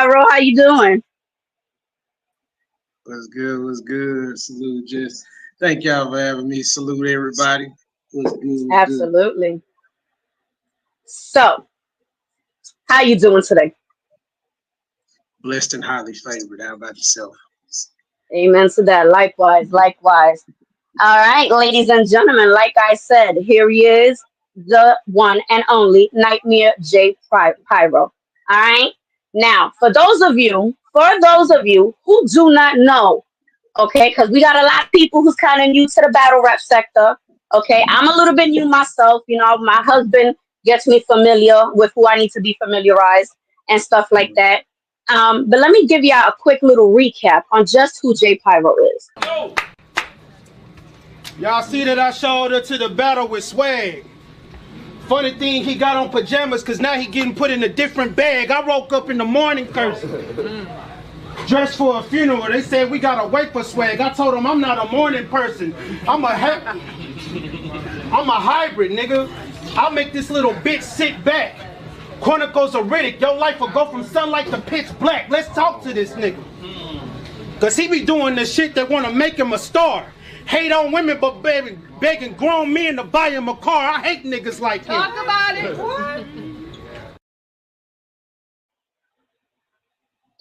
Pyro. How you doing? What's good? What's good? Salute, Jess. Thank y'all for having me. Salute everybody. What's good? What's good? Absolutely. So, how you doing today? Blessed and highly favored. How about yourself? Amen to that. Likewise, likewise. All right, ladies and gentlemen, like I said, here he is, the one and only Nightmare Pyro. All right. Now, for those of you who do not know, okay, because we got a lot of people who's kind of new to the battle rap sector. Okay, I'm a little bit new myself. You know, my husband gets me familiar with who I need to be familiarized and stuff like that. But let me give y'all a quick little recap on just who J Pyro is. Y'all see that I showed up to the battle with swag. Funny thing, he got on pajamas because now he getting put in a different bag. I woke up in the morning cursing. Dressed for a funeral. They said we gotta wait for swag. I told them I'm not a morning person. I'm a hybrid, nigga. I'll make this little bitch sit back. Chronicles of Riddick, your life will go from sunlight to pitch black. Let's talk to this nigga. Cause he be doing the shit that wanna make him a star. Hate on women, but baby, begging grown men to buy him a car. I hate niggas like him. Talk about it. What?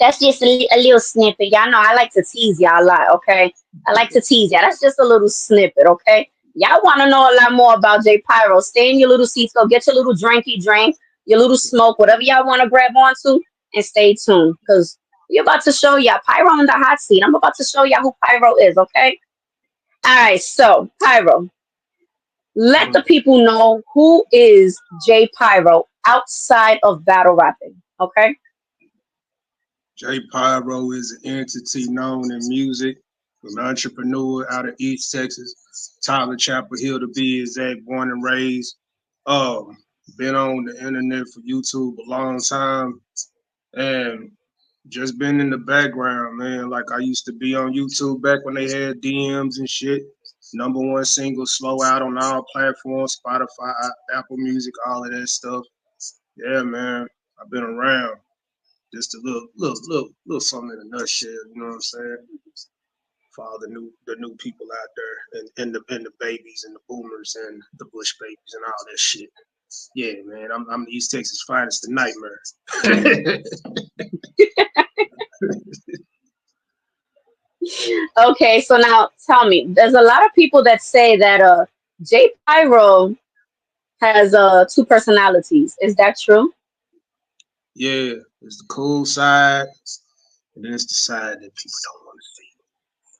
That's just a little snippet. Y'all know I like to tease y'all a lot, okay? I like to tease y'all. That's just a little snippet, okay? Y'all want to know a lot more about J Pyro. Stay in your little seats. Go get your little drinky drink, your little smoke, whatever y'all want to grab onto, and stay tuned. Because we're about to show y'all Pyro in the hot seat. I'm about to show y'all who Pyro is, okay? All right, so Pyro, let the people know who is J Pyro outside of battle rapping, okay? J Pyro is an entity known in music, an entrepreneur out of East Texas. Tyler Chapel Hill to be exact, born and raised. Been on the internet for YouTube a long time and just been in the background, man. Like I used to be on YouTube back when they had DMs and shit. #1 single, Slow Out on all platforms, Spotify, Apple Music, all of that stuff. Yeah, man. I've been around. Just a little something in a nutshell, you know what I'm saying? For all the new people out there and the babies and the boomers and the Bush babies and all that shit. Yeah, man, I'm the East Texas finest, the Nightmare. Okay, so now tell me, there's a lot of people that say that J Pyro has two personalities. Is that true? Yeah, it's the cool side, and then it's the side that people don't want to see.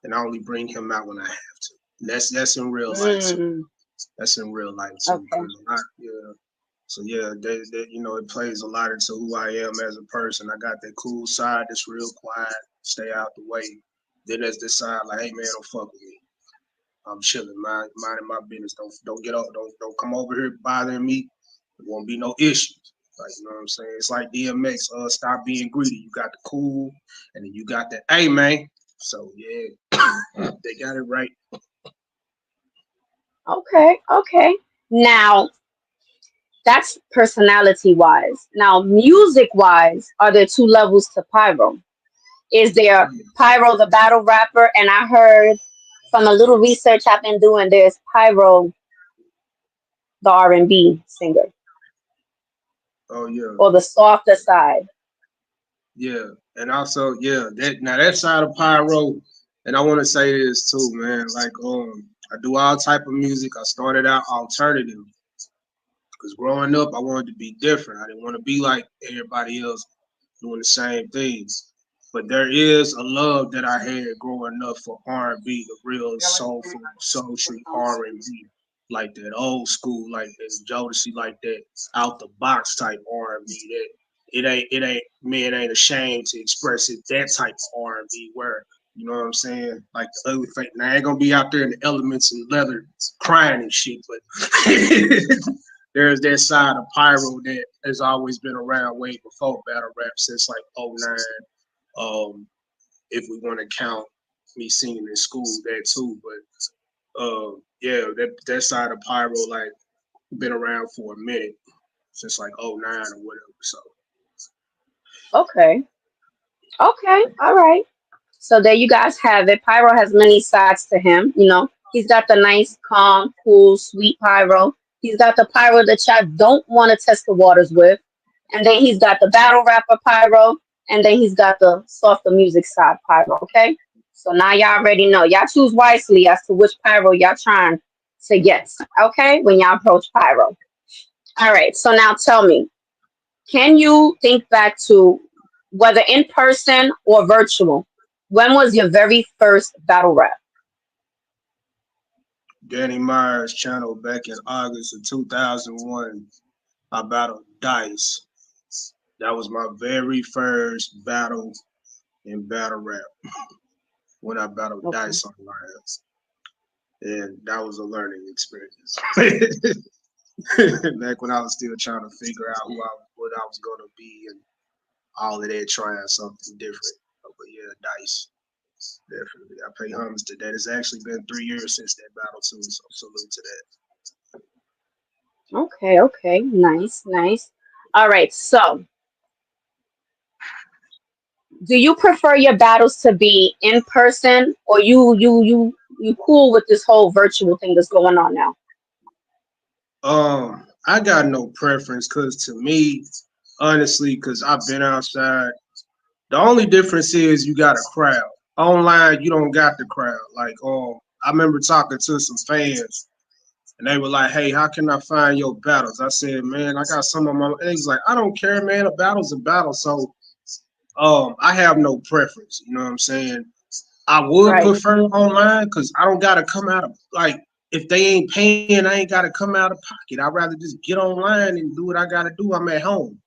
And I only bring him out when I have to. And that's in real life too. Mm, That's in real life too. okay. Yeah. So yeah, it plays a lot into who I am as a person. I got that cool side that's real quiet, stay out the way. Then there's this side like, hey man, don't fuck with me. I'm chilling, minding my business. Don't get up, don't come over here bothering me. There won't be no issues. Like, you know what I'm saying? It's like DMX, stop being greedy. You got the cool, and then you got the hey man. So yeah, they got it right. Okay, okay. Now that's personality wise. Now, music wise, are there two levels to Pyro? Is there Pyro the battle rapper? And I heard from a little research I've been doing, there's Pyro the R&B singer Oh yeah, or the softer side. yeah, and also yeah, that side of Pyro, and I want to say this too, man. Like I do all type of music. I started out alternative because growing up I wanted to be different. I didn't want to be like everybody else doing the same things. But there is a love that I had growing up for R&B, the real soulful, sultry R&B, like that old school, like that Jodeci, like that out the box type R&B. That it ain't man ain't ashamed to express it. That type of R&B where you know what I'm saying, like the ugly fake. Now I ain't gonna be out there in the elements and leather crying and shit, but there's that side of Pyro that has always been around way before battle rap since like '09. If we want to count me singing in school, that too. But yeah, that side of Pyro like been around for a minute since like '09 or whatever. So Okay. Okay, all right. So there you guys have it. Pyro has many sides to him. You know, he's got the nice, calm, cool, sweet Pyro. He's got the Pyro that y'all don't want to test the waters with. And then he's got the battle rapper Pyro. And then he's got the softer music side Pyro. Okay. So now y'all already know. Y'all choose wisely as to which Pyro y'all trying to get. Okay. When y'all approach Pyro. All right. So now tell me, can you think back to whether in person or virtual? When was your very first battle rap? Danny Myers' channel back in August of 2001. I battled Dice. That was my very first battle in battle rap when I battled Okay. Dice online. And that was a learning experience. Back when I was still trying to figure out what I was going to be and all of that, trying something different. But yeah, Dice, definitely. I pay homage to that. It's actually been 3 years since that battle, too, so salute to that. Okay, okay. Nice, nice. All right. So, do you prefer your battles to be in person or you cool with this whole virtual thing that's going on now? I got no preference because to me, honestly, because I've been outside, the only difference is you got a crowd. Online, you don't got the crowd. Like, I remember talking to some fans and they were like, "Hey, how can I find your battles?" I said, "Man, I got some of my." And he's like, "I don't care, man. A battle's a battle." So, I have no preference. You know what I'm saying? I would Right. prefer online because I don't gotta come out of like if they ain't paying, I ain't gotta come out of pocket. I'd rather just get online and do what I gotta do. I'm at home.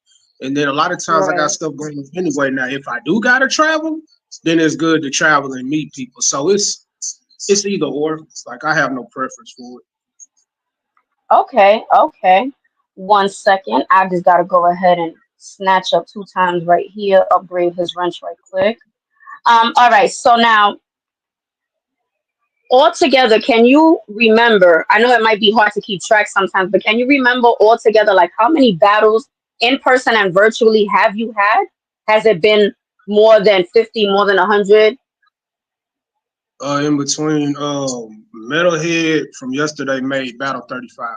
And then a lot of times I got Right. stuff going on anyway. Now, if I do gotta travel, then it's good to travel and meet people. So it's either or. Like I have no preference for it. Okay, okay. 1 second. I just gotta go ahead and snatch up 2 times right here, upgrade his wrench right quick. All right, so now altogether, can you remember? I know it might be hard to keep track sometimes, but can you remember altogether like how many battles in person and virtually have you had? Has it been more than 50, more than 100? In between Metalhead from yesterday made Battle 35.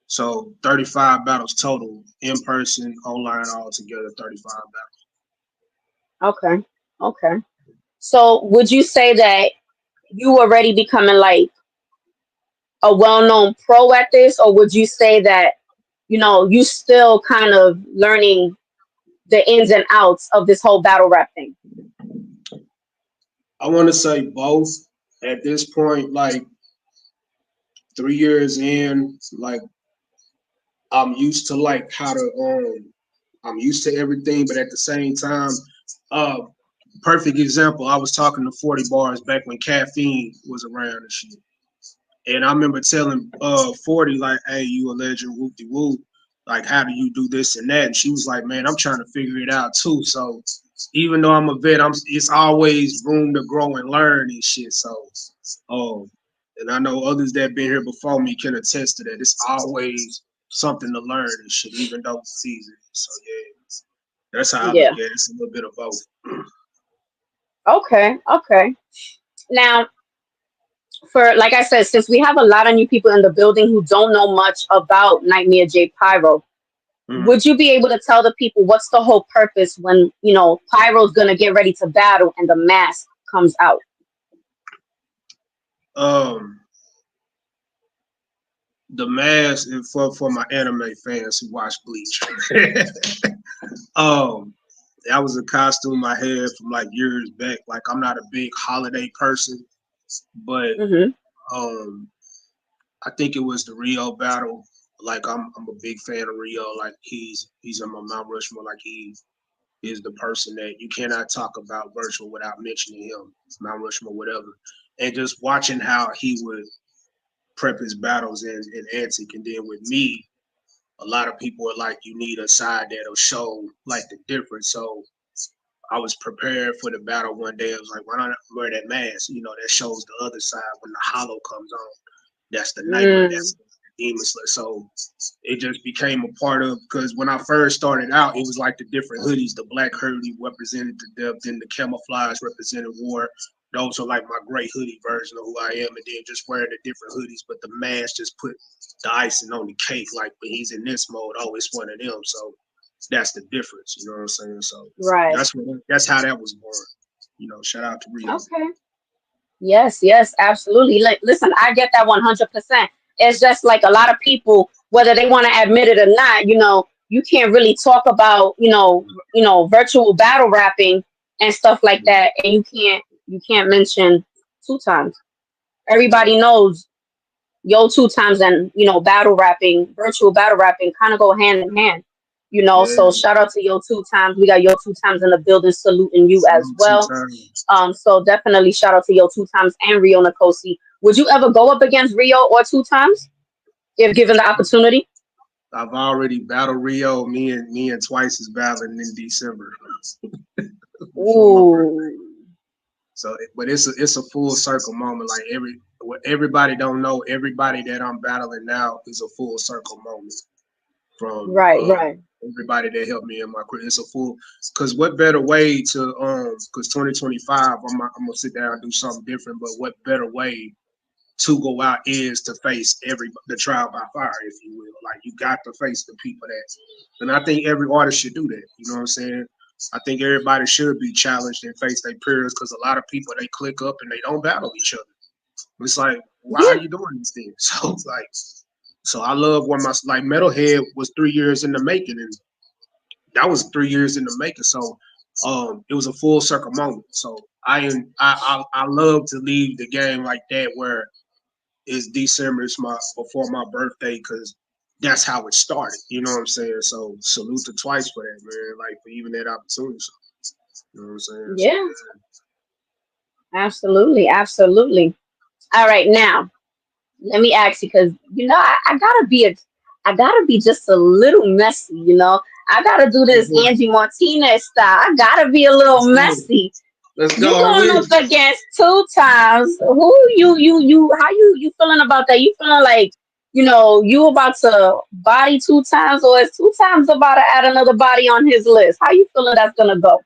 So 35 battles total, in person, online, all together, 35 battles. Okay, okay. So would you say that you already becoming like a well-known pro at this, or would you say that you still kind of learning the ins and outs of this whole battle rap thing? I want to say both at this point, like 3 years in, like I'm used to like how to I'm used to everything, but at the same time, uh perfect example, I was talking to 40 bars back when caffeine was around and shit. And I remember telling 40, like, "Hey, you a legend, whoop de whoop. Like, how do you do this and that?" And she was like, "Man, I'm trying to figure it out too." So even though I'm a vet, it's always room to grow and learn and shit. So and I know others that been here before me can attest to that. It's always something to learn and shit, even though it's easy. So yeah, that's how I look Yeah. at it. It's a little bit of both. Okay, okay. Now, for like I said, since we have a lot of new people in the building who don't know much about Nightmare J Pyro, Mhm. would you be able to tell the people what's the whole purpose when Pyro's gonna get ready to battle and the mask comes out? Um, the mask and for my anime fans who watch Bleach. um, that was a costume I had from like years back. Like I'm not a big holiday person, but Mm-hmm. um, I think it was the Rio battle. Like I'm a big fan of Rio. Like he's in my Mount Rushmore. Like he is the person that you cannot talk about virtual without mentioning him. Mount Rushmore, whatever. And just watching how he would prep his battles in Antic, and then with me, a lot of people are like, you need a side that'll show like the difference. So I was prepared for the battle one day. I was like, why not wear that mask? That shows the other side when the hollow comes on. That's the nightmare. Mm. Demon Slayer. So it just became a part of, because when I first started out, it was like the different hoodies. The black hoodie represented the depth, then the camouflage represented war. Those are like my gray hoodie version of who I am, and then just wearing the different hoodies, but the mask just put the icing on the cake. Like when he's in this mode, oh, it's one of them. So that's the difference, you know what I'm saying? So Right. that's how that was born. You know, shout out to Rio. Okay. Yes, yes, absolutely. Like, listen, I get that 100%. It's just like a lot of people, whether they want to admit it or not, you can't really talk about, virtual battle rapping and stuff like that, and you can't mention 2 times. Everybody knows Two Times and battle rapping, virtual battle rapping kind of go hand in hand. Yeah. So shout out to 2 Times. We got 2 Times in the building, saluting you as well. So definitely shout out to 2 Times and Rio Nkosi. Would you ever go up against Rio or 2 Times if given the opportunity? I've already battled Rio. Me and Twice is battling in December. Ooh. So, but it's a full circle moment. Like everybody don't know, everybody that I'm battling now is a full circle moment. From right. Everybody that helped me in my career. It's a full, because what better way to because 2025 I'm gonna sit down and do something different, but what better way to go out is to face the trial by fire, if you will. Like, you got to face the people and I think every artist should do that. You know what I'm saying? I think everybody should be challenged and face their peers, because a lot of people, they click up and they don't battle each other. It's like, why are you doing these things? So it's like, so I love when Metalhead was 3 years in the making, and that was 3 years in the making. So it was a full circle moment. So I love to leave the game like that, where it's December, it's before my birthday, because that's how it started. You know what I'm saying? So salute to Twice for that, man. Like, for even that opportunity. So, you know what I'm saying? Yeah. Absolutely. All right, now let me ask you, because I gotta be just a little messy. I gotta do this Angie Martinez style. I gotta be a little messy. Let's You go. going up against 2 Times? Who how you feeling about that? You feeling like you about to body 2 Times, or is 2 Times about to add another body on his list? How you feeling that's gonna go?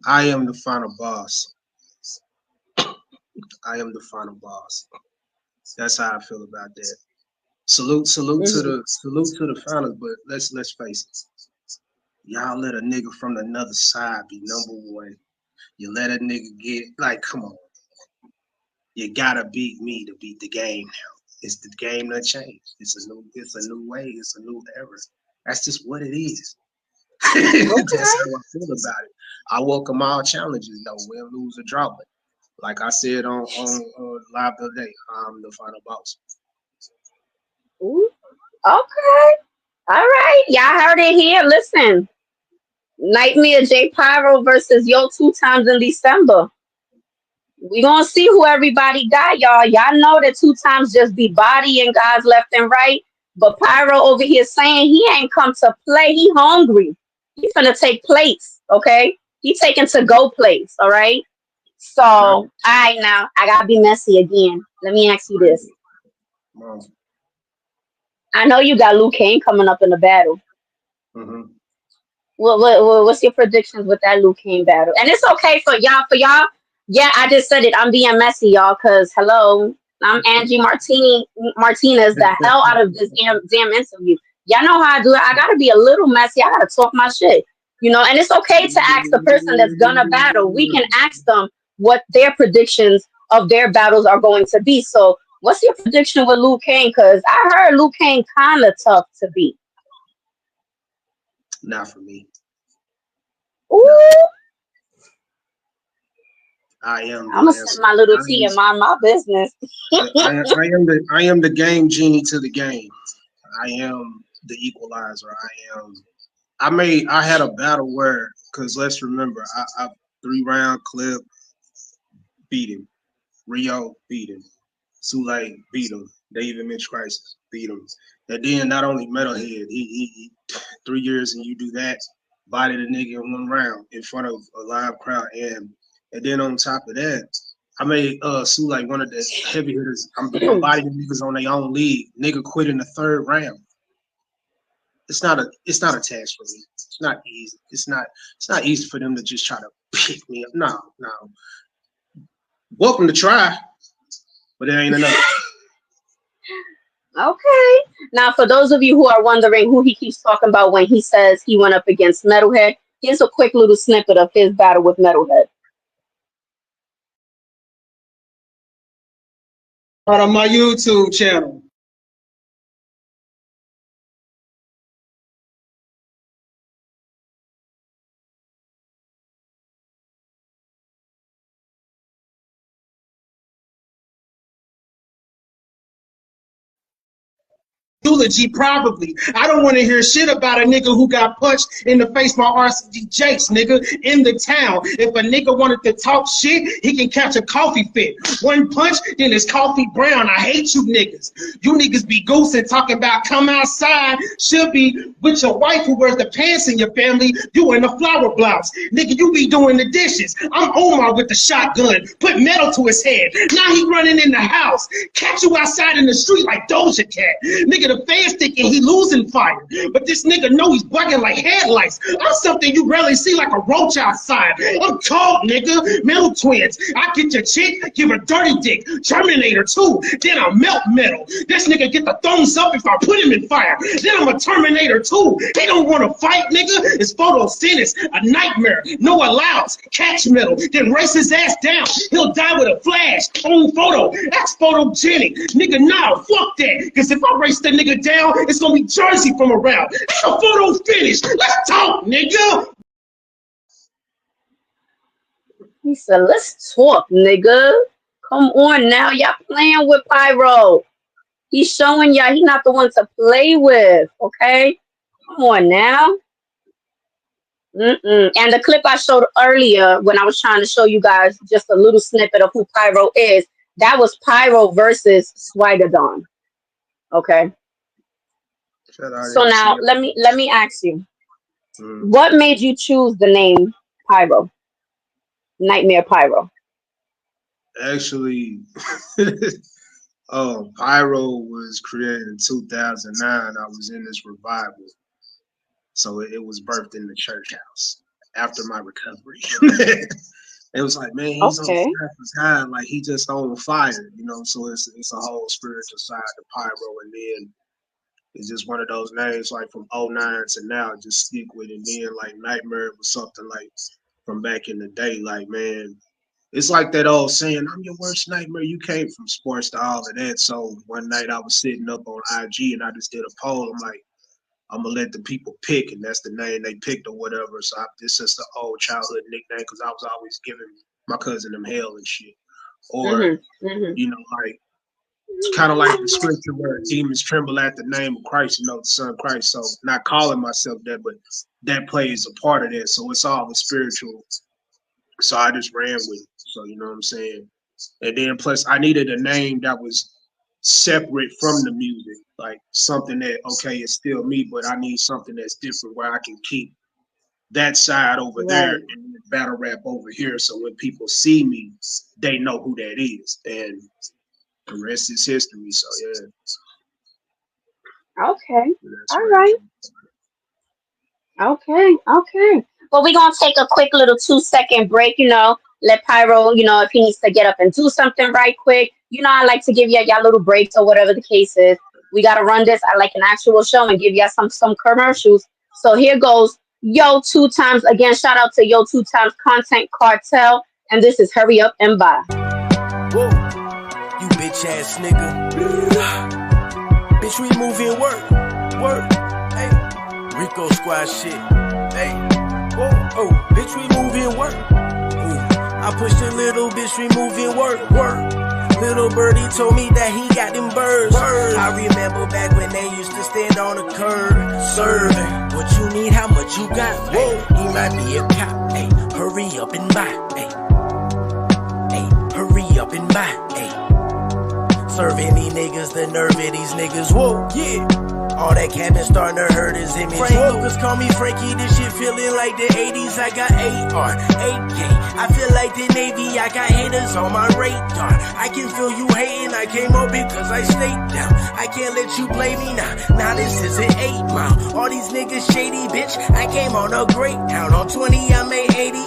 I am the final boss. I am the final boss. That's how I feel about that. Salute to the finals, but let's face it. Y'all let a nigga from another side be #1. You let a nigga get, like, come on. You gotta beat me to beat the game now. It's the game that changed. It's a new way. It's a new era. That's just what it is. Okay. That's how I feel about it. I welcome all challenges, though, win, lose, or draw. But like I said on live the other day, I'm the final boss. Ooh, okay. All right. Y'all heard it here. Listen. Nightmare J Pyro versus 2 Times in December. We gonna see who everybody got, y'all. Y'all know that 2 Times just be bodying guys left and right. But Pyro over here saying he ain't come to play. He hungry. He finna take plates, okay? He taking to go plates, all right? So, all right, now I gotta be messy again. Let me ask you this. I know you got Luke Kane coming up in the battle. Mm-hmm. What's your predictions with that Luke Kane battle? And it's okay for y'all. Yeah, I just said it. I'm being messy, y'all, because hello, I'm Angie Martinez, the hell out of this damn interview. Y'all know how I do it. I gotta be a little messy. I gotta talk my shit. And it's okay to ask the person that's gonna battle. We can ask them what their predictions of their battles are going to be. So what's your prediction with Luke Kane? Because I heard Luke Kane kind of tough to beat. Not for me. Ooh. I'm gonna send my little tea and mind my business. I am the game genie to the game. I am the equalizer. I had a battle where, because let's remember, I 3-round clip, beat him. Rio beat him. Sule beat him. David Mitch Crisis beat him. And then not only Metalhead, he 3 years and you do that, body the nigga in 1 round in front of a live crowd, and then on top of that, I made sue like one of the heavy hitters. I'm bodying niggas on their own league. Nigga quit in the 3rd round. It's not a task for me. It's not easy. It's not easy for them to just try to pick me up. No. Welcome to try, but it ain't enough. Okay. Now, for those of you who are wondering who he keeps talking about when he says he went up against Metalhead, here's a quick little snippet of his battle with Metalhead. On my YouTube channel. Eulogy, probably. I don't want to hear shit about a nigga who got punched in the face by RCG Jakes, nigga, in the town. If a nigga wanted to talk shit, he can catch a coffee fit. One punch, then it's coffee brown. I hate you niggas. You niggas be goosing, talking about come outside. Should be with your wife who wears the pants in your family. You in the flower blouse. Nigga, you be doing the dishes. I'm Omar with the shotgun. Put metal to his head. Now he running in the house. Catch you outside in the street like Doja Cat. Nigga, the fans thinking he losing fire, but this nigga know he's bugging like headlights. I'm something you rarely see like a roach outside. I'm cold, nigga. Metal twins. I get your chick, give her dirty dick. Terminator 2. Then I'll melt metal. This nigga get the thumbs up if I put him in fire. Then I'm a Terminator 2. He don't want to fight, nigga. It's photosynthesis, a nightmare. No allows. Catch metal. Then race his ass down. He'll die with a flash. On photo. That's photogenic. Nigga, nah, fuck that. Cause if I race the nigga down, it's gonna be Jersey from around. That's a photo finish. Let's talk, nigga. He said, let's talk, nigga. Come on now. Y'all playing with Pyro. He's showing y'all he's not the one to play with, okay? Come on now. And the clip I showed earlier when I was trying to show you guys just a little snippet of who Pyro is, that was Pyro versus Swigadon. Okay. So now let me ask you, what made you choose the name Pyro? Nightmare Pyro. Actually, Pyro was created in 2009. I was in this revival, so it was birthed in the church house after my recovery. It was like, man, he's on his high, like he just on fire, you know. So it's a whole spiritual side to Pyro, and then it's just one of those names like from 09 to now, just stick with it. And then like Nightmare was something like from back in the day, like man, it's like that old saying, I'm your worst nightmare. You came from sports to all of that. So one night I was sitting up on IG and I just did a poll. I'm like, I'm gonna let the people pick, and that's the name they picked or whatever. So this is the old childhood nickname because I was always giving my cousin them hell and shit. Or you know, like it's kind of like the scripture where demons tremble at the name of Christ, you know, the Son of Christ. So not calling myself that, but that plays a part of that. So it's all the spiritual. So I just ran with it. So you know what I'm saying? And then plus I needed a name that was separate from the music, like something that, okay, it's still me, but I need something that's different where I can keep that side over there and battle rap over here. So when people see me, they know who that is. And the rest is history. So yeah. Okay. All right. Okay. Well, we're gonna take a quick little 2-second break, you know. Let Pyro, you know, if he needs to get up and do something right quick. You know, I like to give y'all little breaks or whatever the case is. We gotta run this at like an actual show and give y'all some commercials. So here goes Yo 2 Times again. Shout out to Yo 2 Times Content Cartel, and this is Hurry Up and Buy. Whoa, you bitch ass nigga. Bitch, we moving work. Hey, Rico Squad shit. Hey, whoa, oh, bitch, we moving work. I pushed a little bitch, we moving work. Little birdie told me that he got them birds. I remember back when they used to stand on the curb, serving. What you need, how much you got? Whoa, he might be a cop. Hey, hurry up and buy. Hey, hurry up and buy. Hey, serving these niggas, the nerve of these niggas. Whoa, yeah. All that cabin starting to hurt his image. Frank Lucas call me Frankie, this shit feeling like the 80s. I got AR, AK, I feel like the Navy. I got haters on my radar. I can feel you hating, I came up because I stayed down. I can't let you play me now. Now this is an 8 Mile. All these niggas shady, bitch. I came on a great town. On 20, I made 80.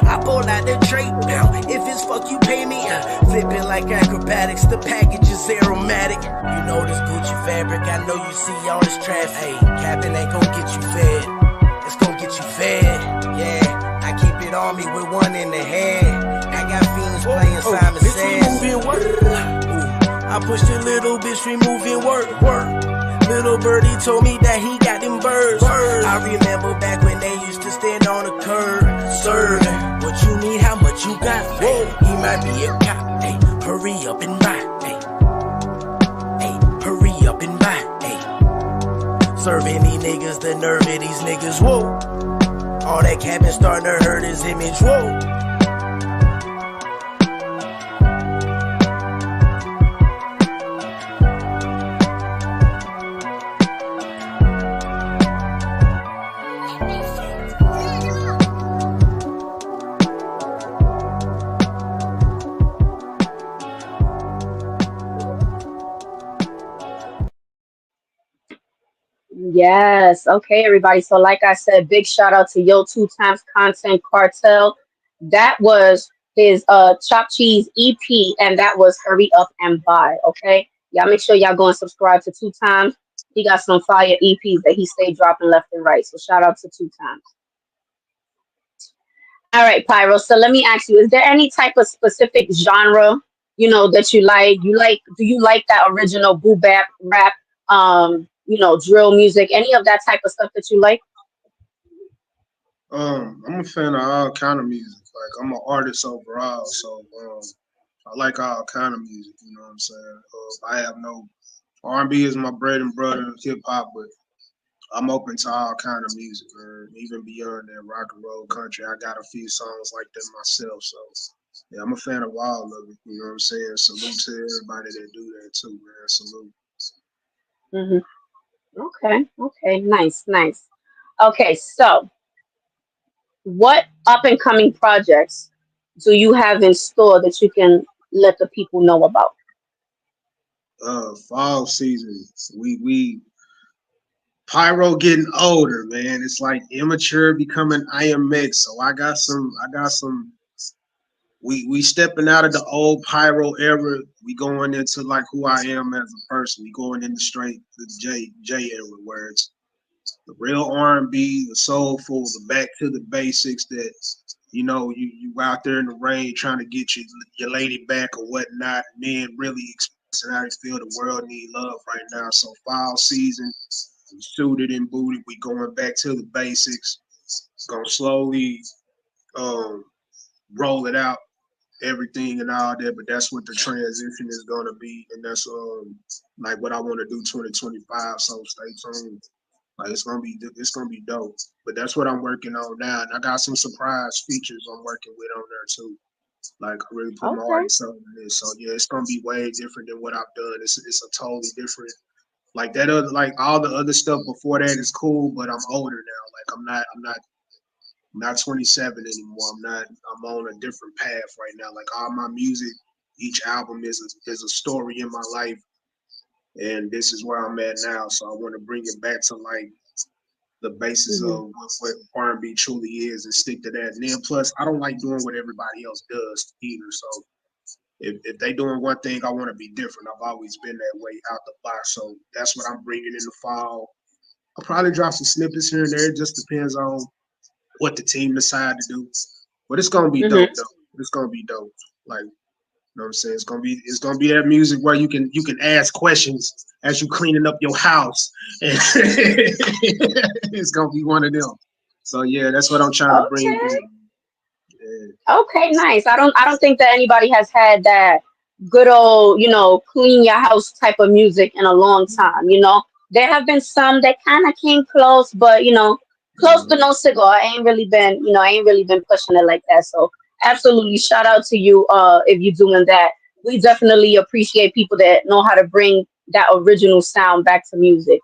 I pulled out the trade pound. If it's fuck, you pay me. Flipping like acrobatics. The package is aromatic. You know this Gucci fabric. I know you see all this traffic. Hey, Captain ain't gon' get you fed. It's gon' get you fed. Yeah, I keep it on me with one in the head. I got fiends playing Simon Says. I pushed a little bitch, removing work. Little birdie told me that he got them birds. I remember back when they used to stand on the curb. Sir, what you need, how much you got? Hey, he might be a cop. Hey, hurry up and buy. Hey, hurry up and buy. Hey, serving these niggas, the nerve of these niggas. Whoa, all that cabin starting to hurt his image. Whoa. Yes. Okay, everybody. So like I said, big shout out to Yo 2 Times Content Cartel. That was his Chop Cheese EP, and that was Hurry Up and Buy. Okay. Y'all make sure y'all go and subscribe to 2 Times. He got some fire EPs that he stayed dropping left and right. So shout out to 2 Times. All right, Pyro. So let me ask you, is there any type of specific genre, you know, that you like? Do you like that original boo bap rap? You know, drill music, any of that type of stuff that you like? I'm a fan of all kind of music. Like I'm an artist overall, so I like all kind of music. You know what I'm saying? I have no R&B is my bread and butter, hip hop, but I'm open to all kind of music, man. Even beyond that, rock and roll, country. I got a few songs like that myself, so yeah, I'm a fan of all of it. You know what I'm saying? Salute to everybody that do that too, man. Salute. Mm-hmm. Okay, nice. Okay, so what up and coming projects do you have in store that you can let the people know about? Fall season. We Pyro getting older, man. It's like immature becoming IMX. So I got some we stepping out of the old Pyro era. We going into like who I am as a person. We going into straight the J era, where it's the real R&B, the soulful, the back to the basics. That you know you out there in the rain trying to get your lady back or whatnot, and then really expressing how you feel the world need love right now. So fall season, we suited and booted. We going back to the basics. Gonna slowly roll it out. Everything and all that, but that's what the transition is gonna be, and that's like what I want to do 2025. So stay tuned. Like it's gonna be dope. But that's what I'm working on now, and I got some surprise features I'm working with on there too. Like I really put my heart and soul in this. So yeah, it's gonna be way different than what I've done. It's a totally different. Like that other, like all the other stuff before that is cool, but I'm older now. Like I'm not 27 anymore. I'm on a different path right now. Like all my music, each album is a story in my life, and this is where I'm at now. So I want to bring it back to like the basis of what R&B truly is, and stick to that. And then plus, I don't like doing what everybody else does either. So if they doing one thing, I want to be different. I've always been that way out the box. So that's what I'm bringing in the fall. I'll probably drop some snippets here and there. It just depends on what the team decide to do, but it's gonna be dope though. It's gonna be dope. Like, you know what I'm saying? It's gonna be that music where you can ask questions as you cleaning up your house. It's gonna be one of them. So yeah, that's what I'm trying to bring in. Yeah. Okay, nice. I don't think that anybody has had that good old, you know, clean your house type of music in a long time. You know, there have been some that kind of came close, but you know. Close to no cigar. I ain't really been pushing it like that. So absolutely shout out to you if you're doing that. We definitely appreciate people that know how to bring that original sound back to music.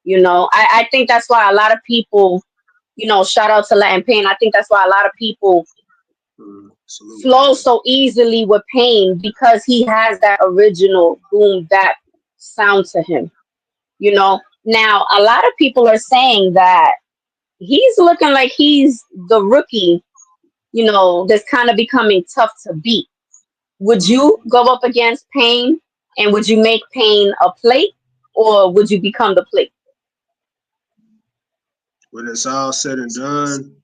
You know, I think that's why a lot of people, you know, shout out to Latin Pain. I think that's why a lot of people flow so easily with Pain because he has that original boom bap sound to him. You know, now a lot of people are saying that he's looking like he's the rookie, you know, that's kind of becoming tough to beat. Would you go up against Pain and would you make Pain a plate or would you become the plate? When it's all said and done,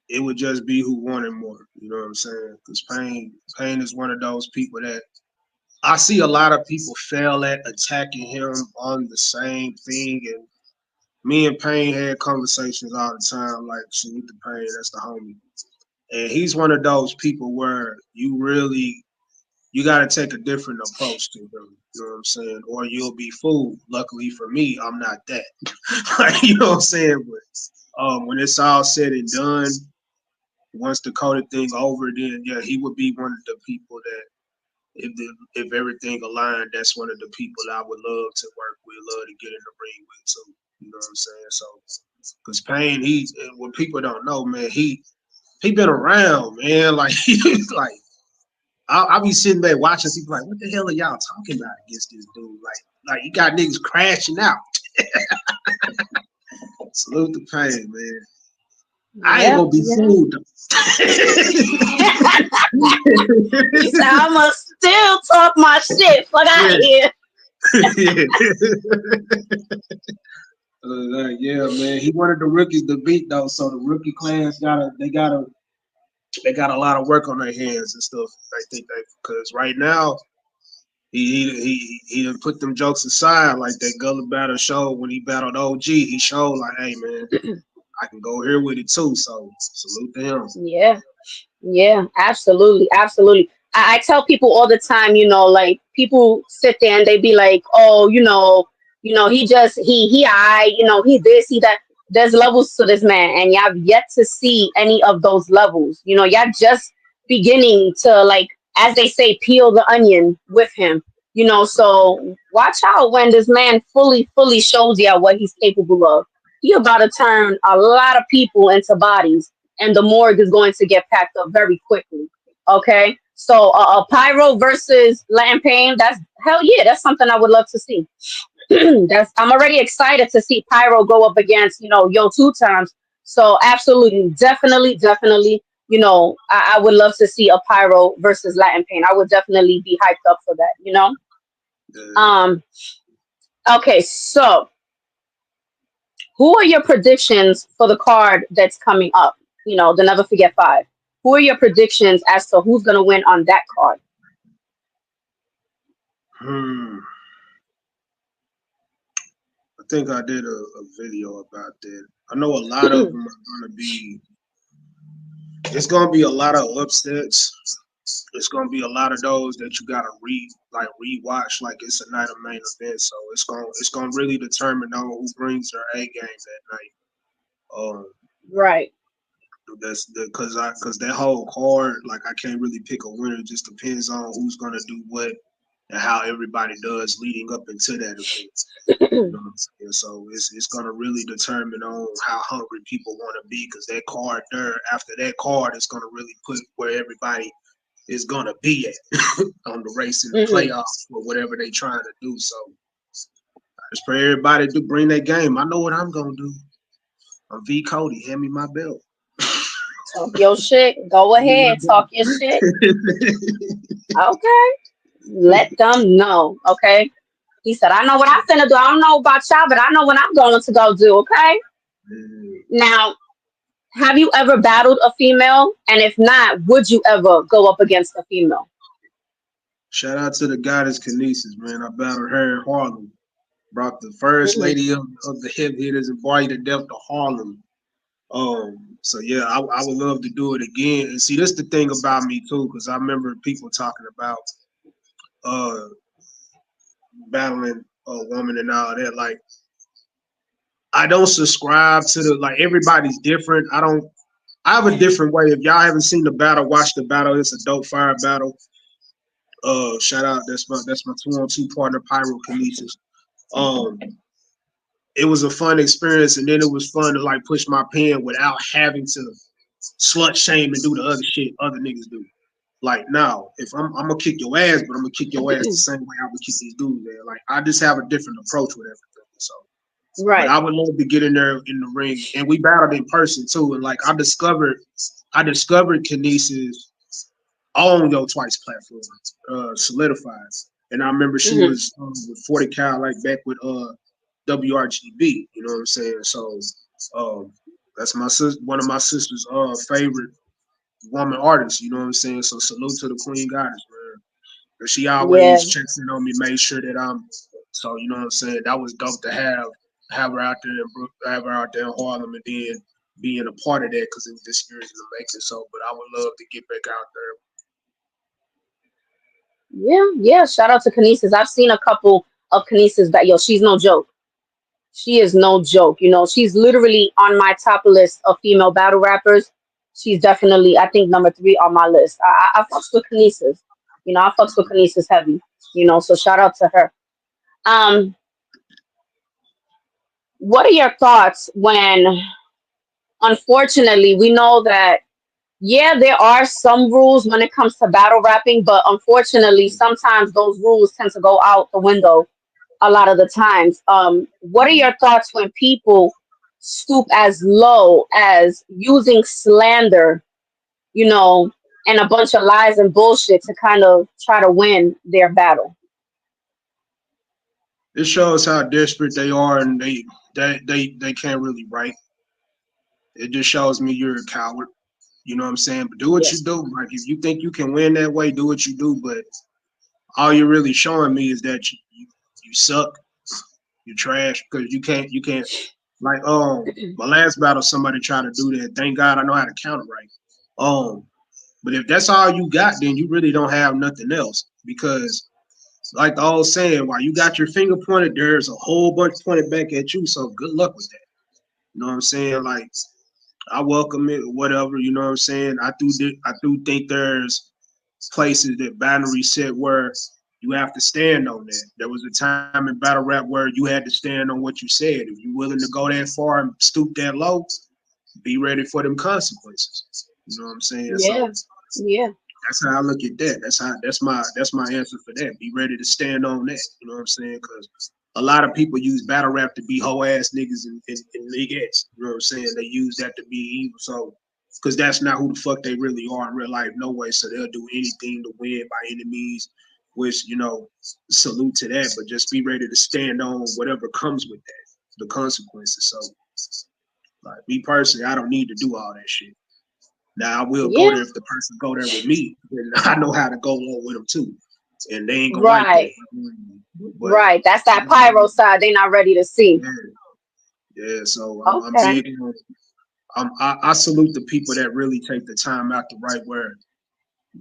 it would just be who wanted more. You know what I'm saying? Because Pain is one of those people that I see a lot of people fail at attacking him on the same thing. And me and Pain had conversations all the time, like, salute the Pain, that's the homie. And he's one of those people where you got to take a different approach to him. You know what I'm saying? Or you'll be fooled. Luckily for me, I'm not that. Like, you know what I'm saying? But when it's all said and done, once the coded thing over, then yeah, he would be one of the people that if everything aligned, that's one of the people I would love to work with, love to get in the ring with too. You know what I'm saying? So, because Pain, what people don't know, man, he been around, man. Like he's like, I'll be sitting there watching people like, what the hell are y'all talking about against this dude? Like you got niggas crashing out. Salute the Pain, man. I ain't gonna be fooled. He said, I'ma still talk my shit. Fuck out of here. Yeah, man. He wanted the rookies to beat though, so the rookie class got a lot of work on their hands and stuff. I think because right now he done put them jokes aside, like that Gullah battle showed when he battled OG. He showed like, hey man, I can go here with it too. So salute to him. Yeah, absolutely. I tell people all the time, you know, like people sit there and they be like, oh, you know, he you know, he this, he that. There's levels to this man, and y'all have yet to see any of those levels. You know, y'all just beginning to, like, as they say, peel the onion with him. You know, so watch out when this man fully shows you what he's capable of. He about to turn a lot of people into bodies, and the morgue is going to get packed up very quickly. Okay, so Pyro versus Latin Pain. That's hell yeah. That's something I would love to see. I'm already excited to see Pyro go up against, you know, YOUT 2 times. So absolutely, definitely, you know, I would love to see a Pyro versus Latin Pain. I would definitely be hyped up for that, you know. Okay, so who are your predictions for the card that's coming up? You know, the Never Forget 5. Who are your predictions as to who's gonna win on that card? I think I did a video about that. I know a lot of them are going to be. It's going to be a lot of upsets. It's going to be a lot of those that you got to rewatch like it's a night of main event. So it's going to really determine on who brings their A game that night. Right. That's because that whole card, like I can't really pick a winner. It just depends on who's going to do what and how everybody does leading up into that event. You know what I'm saying? So it's going to really determine on how hungry people want to be, because that card there, after that card, it's going to really put where everybody is going to be at on the race in the playoffs or whatever they trying to do. So I just pray everybody do bring that game. I know what I'm going to do. I'm V Cody. Hand me my belt. Talk your shit. Go ahead. Talk your shit. Okay. Let them know. Okay. He said, I know what I'm finna do. I don't know about y'all, but I know what I'm going to go do. Okay. Now, have you ever battled a female? And if not, would you ever go up against a female? Shout out to the goddess Kinesis, man. I battled her in Harlem. Brought the first lady of the hip hitters and brought you to death to Harlem. So yeah, I would love to do it again. And see, that's the thing about me too, because I remember people talking about battling a woman and all that. Like, I don't subscribe to the, like, everybody's different. I have a different way. If y'all haven't seen the battle, watch the battle. It's a dope fire battle. Shout out, that's my 2-on-2 partner, Pyro Kinesis. it was a fun experience, and then it was fun to like push my pen without having to slut shame and do the other shit other niggas do. Like now, if I'm gonna kick your ass, but I'm gonna kick your ass the same way I would kick these dudes there. Like I just have a different approach with everything. So, Right. but I would love to get in there in the ring, and we battled in person too. And like I discovered Kinesis on Yo Twice platform, Solidified. And I remember she was with 40 Cal, like back with WRGB. You know what I'm saying? So that's my sister, one of my sister's favorite woman artists. You know what I'm saying? So salute to the Queen Goddess, man. And she always checks in on me, made sure that I'm. So you know what I'm saying? That was dope to have her out there have her out there in Harlem, and then being a part of that because it was this years in the making. So, but I would love to get back out there. Yeah. Shout out to Kinesis. I've seen a couple of Kinesis that she's no joke. She is no joke. You know, she's literally on my top list of female battle rappers. She's definitely, I think, number 3 on my list. I fucks with Kinesis. You know, I fucks with Kinesis heavy. You know, so shout out to her. What are your thoughts when, unfortunately, we know that there are some rules when it comes to battle rapping, but unfortunately, sometimes those rules tend to go out the window a lot of the times. What are your thoughts when people stoop as low as using slander, you know, and a bunch of lies and bullshit to kind of try to win their battle? It shows how desperate they are, and they can't really write. It just shows me you're a coward. You know what I'm saying? But do what you do. Like if you think you can win that way, do what you do. But all you're really showing me is that you suck, you're trash, because you can't like my last battle somebody tried to do that. Thank God I know how to counter right. But if that's all you got, then you really don't have nothing else, because like the old saying, while you got your finger pointed, there's a whole bunch pointed back at you. So good luck with that. You know what I'm saying? Like I welcome it, whatever. You know what I'm saying? I do think there's places that Battery said where you have to stand on that. There was a time in battle rap where you had to stand on what you said. If you're willing to go that far and stoop that low, be ready for them consequences. You know what I'm saying? So that's how I look at that. That's my answer for that. Be ready to stand on that. You know what I'm saying? Because a lot of people use battle rap to be hoe ass niggas and niggas. You know what I'm saying? They use that to be evil. So, because that's not who the fuck they really are in real life, no way. So they'll do anything to win by any means. Which, you know, salute to that. But just be ready to stand on whatever comes with that, the consequences. So, like me personally, I don't need to do all that shit. Now I will go there if the person go there with me, and I know how to go low with them too. And they ain't gonna like that. Right. That's that Pyro side they not ready to see. Yeah. So I'm big. I salute the people that really take the time out to write where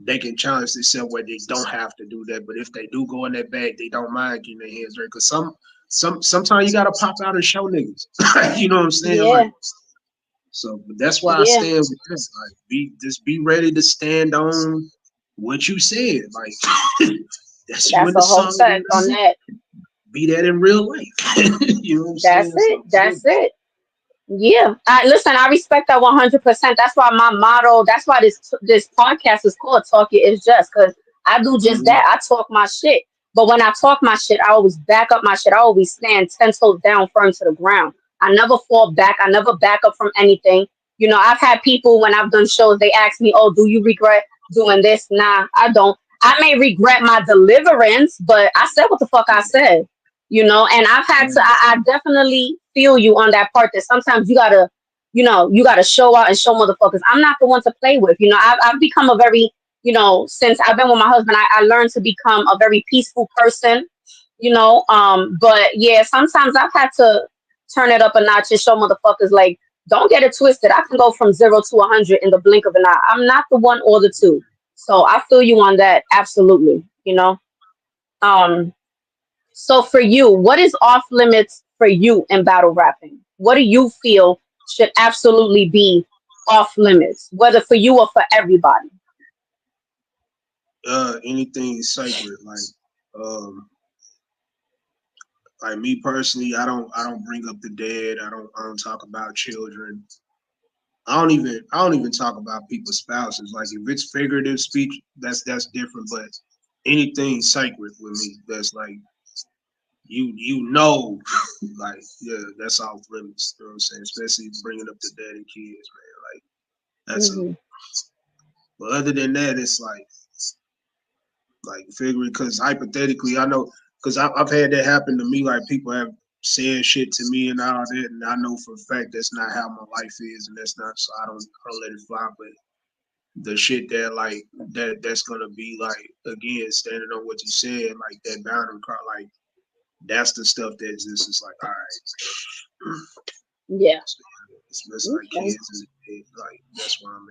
they can challenge themselves where they don't have to do that. But if they do go in that bag, they don't mind getting their hands dirty. Because sometimes you gotta pop out and show niggas. You know what I'm saying? Yeah. Like, so but that's why I stand with this. Like be ready to stand on what you said. Like that's a whole fact on that. Be that in real life. You know what I'm saying? That's it. Yeah. Listen, I respect that 100%. That's why my motto, that's why this podcast is called Talk It Is Just, because I do just that. I talk my shit. But when I talk my shit, I always back up my shit. I always stand 10 toes down firm to the ground. I never fall back. I never back up from anything. You know, I've had people when I've done shows, they ask me, oh, do you regret doing this? Nah, I don't. I may regret my deliverance, but I said what the fuck I said, you know, and I've had to, I definitely feel you on that part that sometimes you gotta, you know, you gotta show out and show motherfuckers. I'm not the one to play with, you know, I've become a very, you know, since I've been with my husband, I learned to become a very peaceful person, you know, but yeah, sometimes I've had to turn it up a notch and show motherfuckers like, don't get it twisted. I can go from 0 to 100 in the blink of an eye. I'm not the one or the two. So I feel you on that. Absolutely. You know? So for you, what is off limits for you in battle rapping? What do you feel should absolutely be off limits, whether for you or for everybody? Anything sacred, like Like me personally, I don't bring up the dead. I don't talk about children. I don't even talk about people's spouses. Like if it's figurative speech, that's different. But anything sacred with me, that's like like yeah, that's off limits. You know what I'm saying? Especially bringing up the dead and kids, man. Like that's a. But other than that, it's like figuring, because hypothetically, I know, because I've had that happen to me. Like people have said shit to me and all that, and I know for a fact that's not how my life is, and that's not. So I don't let it fly. But the shit that like that's gonna be like, again, standing on what you said, like that boundary card, like that's the stuff that just is like, all right, yeah, it's like kids, like that's where I'm at.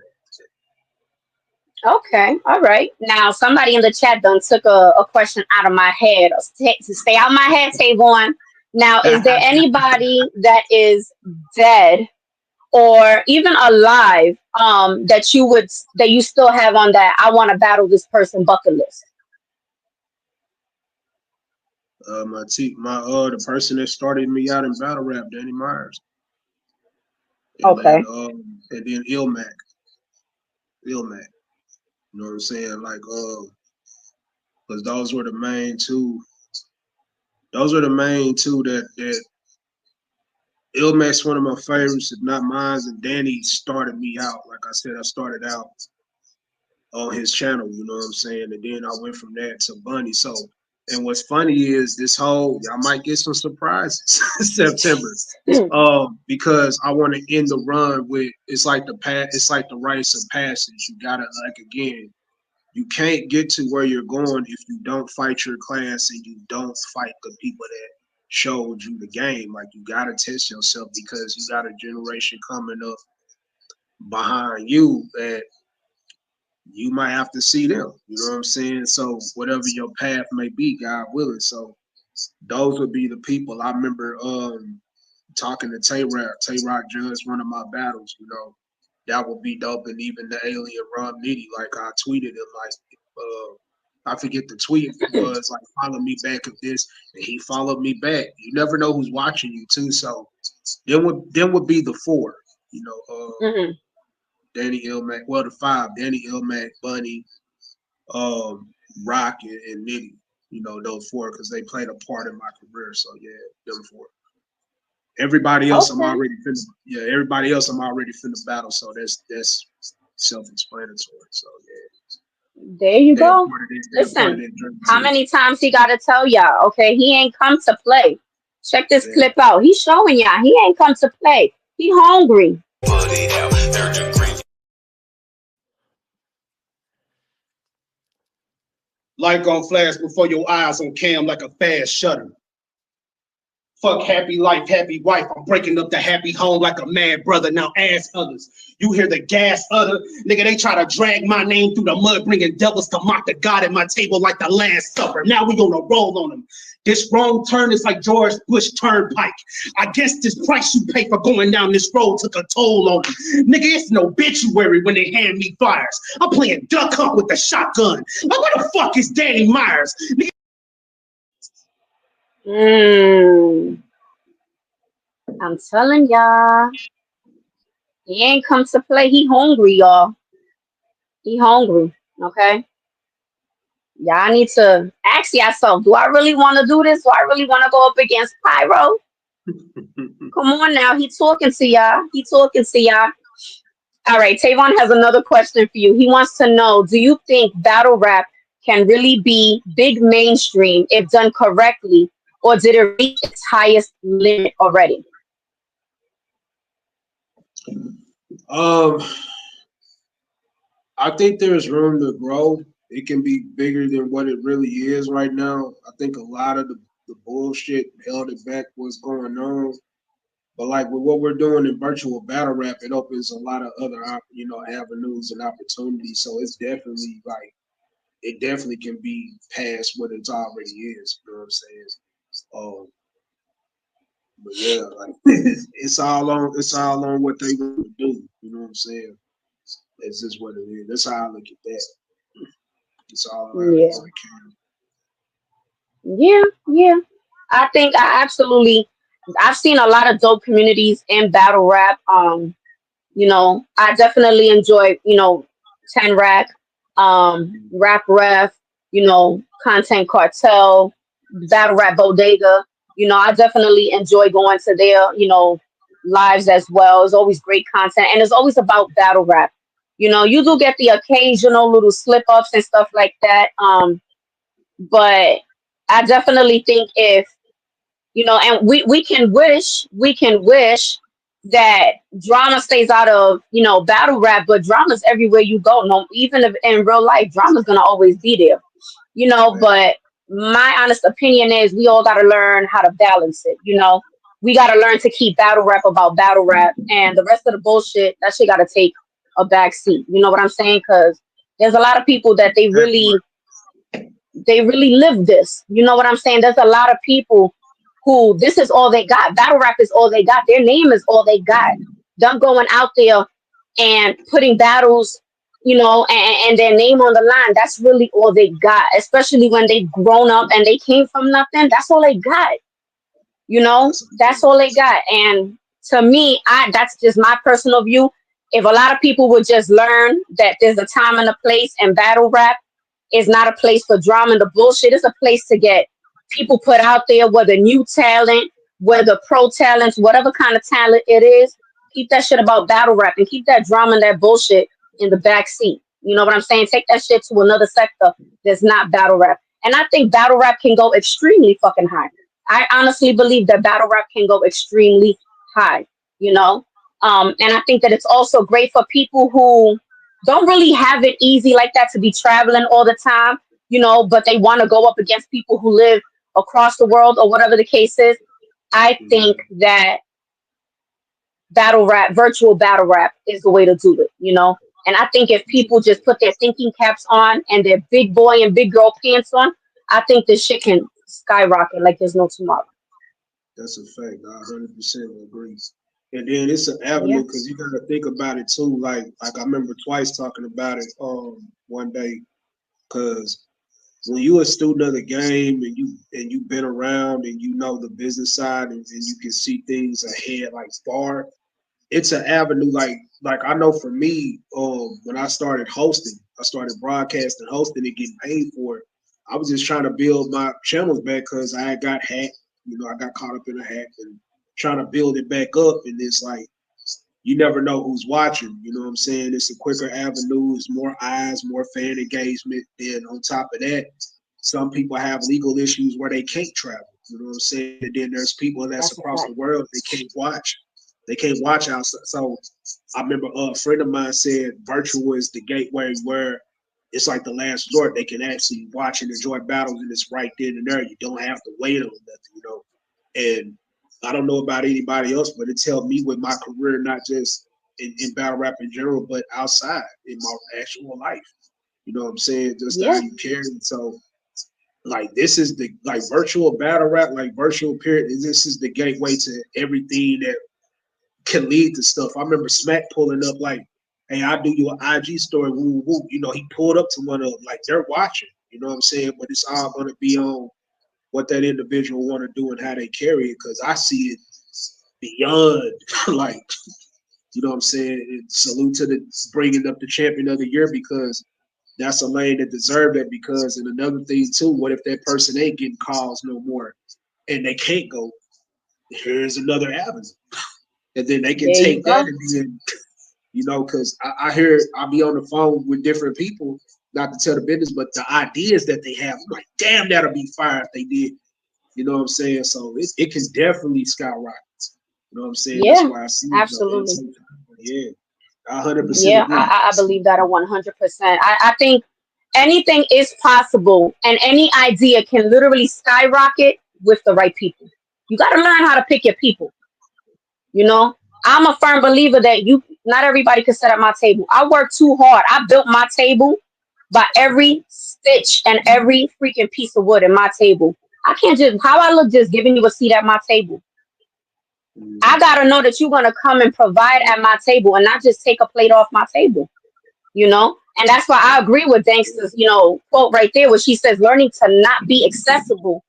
okay, all right. Now somebody in the chat done took a question out of my head. Stay out of my head, Tavon. Now, is there anybody that is dead or even alive that you still have on that I want to battle this person bucket list? The person that started me out in battle rap, Danny Myers. And okay. Then Ilmac. You know what I'm saying? Like because those were the main two. Those are the main two that Ilmac's one of my favorites, if not mine, and Danny started me out. Like I said, I started out on his channel, you know what I'm saying? And then I went from that to Bunny. So, and what's funny is y'all might get some surprises in September. Because I want to end the run with, it's like the rites of passage. You gotta, like, again, you can't get to where you're going if you don't fight your class and you don't fight the people that showed you the game. Like, you gotta test yourself, because you got a generation coming up behind you that you might have to see them. You know what I'm saying? So whatever your path may be, God willing. So those would be the people. I remember talking to Tay-Rock. Tay-Rock judged one of my battles, you know. That would be dope. And even the alien Rob Nitty, like I tweeted him, like I forget the tweet was like, follow me back of this, and he followed me back. You never know who's watching you too. So then would be the four, you know, Danny Ilmac, well, the five, Danny Ilmac, Bunny, Rock, and Nitty. You know, those four, because they played a part in my career. So yeah, them four. Everybody else, I'm already finna battle. So that's self-explanatory. So yeah. There you go. Listen, how many times he gotta tell y'all? Okay, he ain't come to play. Check this clip out. He's showing y'all he ain't come to play. He hungry. Light gon' flash before your eyes on cam like a fast shutter. Fuck happy life, happy wife. I'm breaking up the happy home like a mad brother. Now ask others. You hear the gas utter? Nigga, they try to drag my name through the mud, bringing devils to mock the God at my table like the Last Supper. Now we gonna roll on them. This wrong turn is like George Bush Turnpike. I guess this price you pay for going down this road took a toll on them. Nigga, it's no obituary when they hand me flyers. I'm playing duck hunt with the shotgun. Like, where the fuck is Danny Myers? Nigga, I'm telling y'all, he ain't come to play. He hungry, y'all. He hungry. Okay. Y'all need to ask yourself, do I really want to do this? Do I really want to go up against Pyro? Come on now. He talking to y'all. All right. Tavon has another question for you. He wants to know, do you think battle rap can really be big mainstream if done correctly, or did it reach its highest limit already? I think there's room to grow. It can be bigger than what it really is right now. I think a lot of the bullshit held it back, what's going on. But like with what we're doing in virtual battle rap, it opens a lot of other, avenues and opportunities. So it's definitely it definitely can be past what it already is. You know what I'm saying? But yeah, like it's all on what they want to do. You know what I'm saying? It's just what it is. That's how I look at that. It's all around. Yeah. I think I've seen a lot of dope communities in battle rap. You know, I definitely enjoy, you know, 10 Rack, Rap Ref, you know, Content Cartel, Battle Rap Bodega. You know, I definitely enjoy going to their, you know, lives as well. It's always great content and it's always about battle rap. You know, you do get the occasional little slip ups and stuff like that. But I definitely think if you know, and we can wish that drama stays out of, you know, battle rap, but drama's everywhere you go. No, even if in real life, drama's gonna always be there, you know, Right. but my honest opinion is we all gotta learn how to balance it, you know. We gotta learn to keep battle rap about battle rap and the rest of the bullshit, that shit gotta take a back seat. You know what I'm saying? Cause there's a lot of people that Exactly right. they really live this. You know what I'm saying? There's a lot of people who this is all they got. Battle rap is all they got. Their name is all they got. Them going out there and putting battles, you know, and their name on the line. That's really all they got. Especially when they've grown up and they came from nothing. That's all they got. You know, That's a that's all they got. And to me, that's just my personal view. If a lot of people would just learn that there's a time and a place, and battle rap is not a place for drama and the bullshit. It's a place to get people put out there, whether new talent, whether pro talents, whatever kind of talent it is. Keep that shit about battle rap and keep that drama and that bullshit in the back seat. You know what I'm saying? Take that shit to another sector that's not battle rap. And I think battle rap can go extremely fucking high. I honestly believe that battle rap can go extremely high, you know? And I think that it's also great for people who don't really have it easy like that to be traveling all the time, you know, but they want to go up against people who live across the world or whatever the case is. I think Mhm. that battle rap, virtual battle rap is the way to do it, you know? And I think if people just put their thinking caps on and their big boy and big girl pants on, I think this shit can skyrocket like there's no tomorrow. That's a fact. I 100% agree. And then it's an Yeah. avenue because you gotta think about it too. Like I remember twice talking about it one day because when you a student of the game and you've been around and you know the business side and you can see things ahead like far, it's an avenue like I know for me, when I started hosting, I started broadcasting, hosting, and getting paid for it. I was just trying to build my channels back because I had got hacked. You know, I got caught up in a hack and trying to build it back up. And it's like you never know who's watching. You know what I'm saying? It's a quicker avenue. It's more eyes, more fan engagement. Then on top of that, some people have legal issues where they can't travel. You know what I'm saying? And then there's people that's That's a across the fact. world they can't watch. They can't watch outside. So I remember a friend of mine said virtual is the gateway where it's like the last resort. They can actually watch and enjoy battles, and it's right then and there. You don't have to wait on nothing, you know. And I don't know about anybody else, but it's helped me with my career, not just in battle rap in general, but outside in my actual life. You know what I'm saying? Just how Yeah. you carry it. So like this is the like virtual battle rap, like virtual period. This is the gateway to everything that can lead to stuff. I remember Smack pulling up like, "Hey, I'll do your IG story." Woo, woo. You know, he pulled up to one of them, like they're watching. You know what I'm saying? But it's all going to be on what that individual want to do and how they carry it. Because I see it beyond like, you know what I'm saying? And salute to the bringing up the champion of the year because that's a lane that deserved that. Because and another thing too, what if that person ain't getting calls no more and they can't go? Here's another avenue, and then they can There you take that go. and then you know, because I hear I be on the phone with different people, not to tell the business, but the ideas that they have, I'm like, damn, that'll be fire if they did. You know what I'm saying? So it can definitely skyrocket. You know what I'm saying? That's Yeah. why I see it though. Absolutely. Yeah, I 100% Yeah. agree. I believe that 100%. I think anything is possible and any idea can literally skyrocket with the right people. You got to learn how to pick your people. You know, I'm a firm believer that you not everybody can set up my table. I worked too hard. I built my table by every stitch and every freaking piece of wood in my table. I can't just how I look just giving you a seat at my table. I Mhm. gotta know that you're gonna come and provide at my table and not just take a plate off my table, you know? And that's why I agree with Dankster's, you know, quote right there where she says learning to not be accessible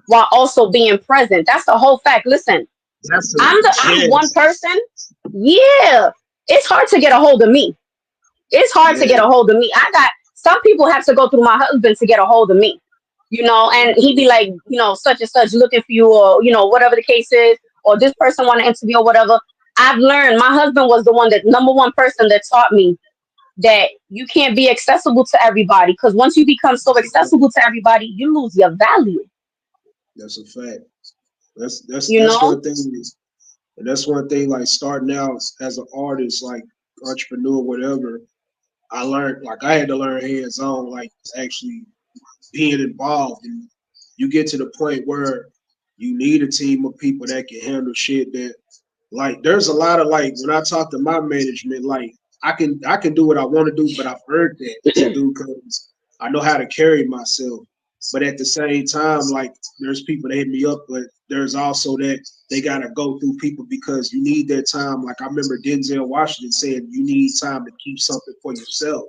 while also being present. That's the whole fact. Listen, I'm one person. Yeah, it's hard to get a hold of me. It's hard to get a hold of me. I got some people have to go through my husband to get a hold of me, you know, and he'd be like, you know, such and such looking for you, or, you know, whatever the case is, or this person want to interview or whatever. I've learned my husband was the one that number one person that taught me that you can't be accessible to everybody, because once you become so accessible to everybody, you lose your value. That's a fact. That's know? one thing. And that's one thing, like starting out as an artist, like entrepreneur, whatever, I learned, like I had to learn hands on, like actually being involved. And you get to the point where you need a team of people that can handle shit that, like, there's a lot of, like, when I talk to my management, like, I can do what I want to do, but I've earned that to do because I know how to carry myself. But at the same time, like, there's people that hit me up, but there's also that they got to go through people because you need that time. Like, I remember Denzel Washington saying you need time to keep something for yourself.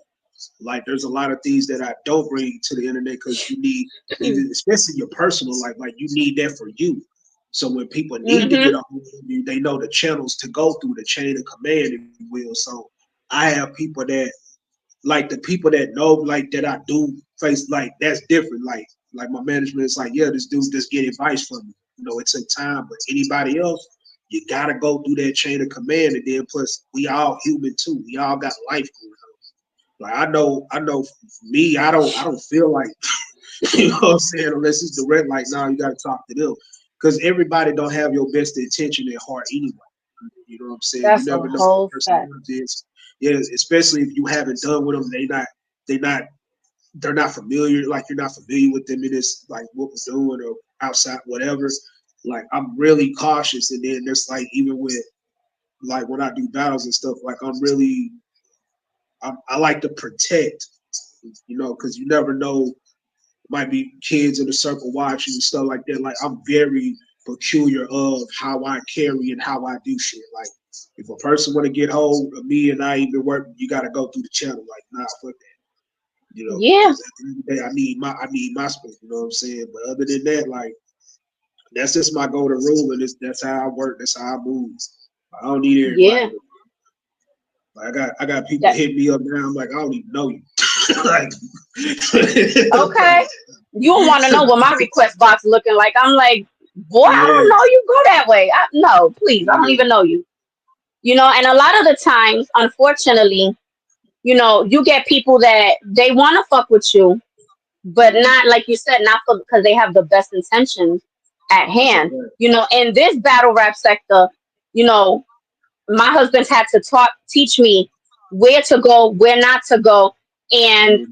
Like, there's a lot of things that I don't bring to the internet because you need, even, especially your personal life, like, you need that for you. So when people need to get a hold of you, they know the channels to go through, the chain of command, if you will. So I have people that, like, the people that know, like, that I do face, like, that's different. Like my management is like, yeah, this dude just get advice from me. You know, it took time, but anybody else, you gotta go through that chain of command. And then plus, we all human too. We all got life going on. Like, I know for me, I don't feel like, you know what I'm saying, unless it's direct, like, nah, you gotta talk to them. Because everybody don't have your best intention at heart anyway. You know what I'm saying? That's you never a know whole what the person fact. is. Yeah, especially if you haven't done with them, they're not familiar, like you're not familiar with them in this, like what we're doing or outside, whatever. Like, I'm really cautious. And then there's, like, even with, like, when I do battles and stuff, like, I like to protect, you know, because you never know, might be kids in the circle watching and stuff like that. Like, I'm very peculiar of how I carry and how I do shit. Like, if a person want to get hold of me and I even work, you got to go through the channel. Like, nah, fuck that. You know, Yeah. because at the end of the day, I need my space. You know what I'm saying? But other than that, like, that's just my golden rule, and that's how I work. That's how I move. I don't need everybody. Yeah. Like, I got people That hit me up now. I'm like, I don't even know you. Like, okay. You don't want to know what my request box looking like. I'm like, boy, I yeah, don't know you go that way. No, please, I don't even know you. You know, and a lot of the times, unfortunately, you know, you get people that they want to fuck with you, but not, like you said, not for, because they have the best intentions at hand. You know, in this battle rap sector, you know, my husband's had to teach me where to go, where not to go, and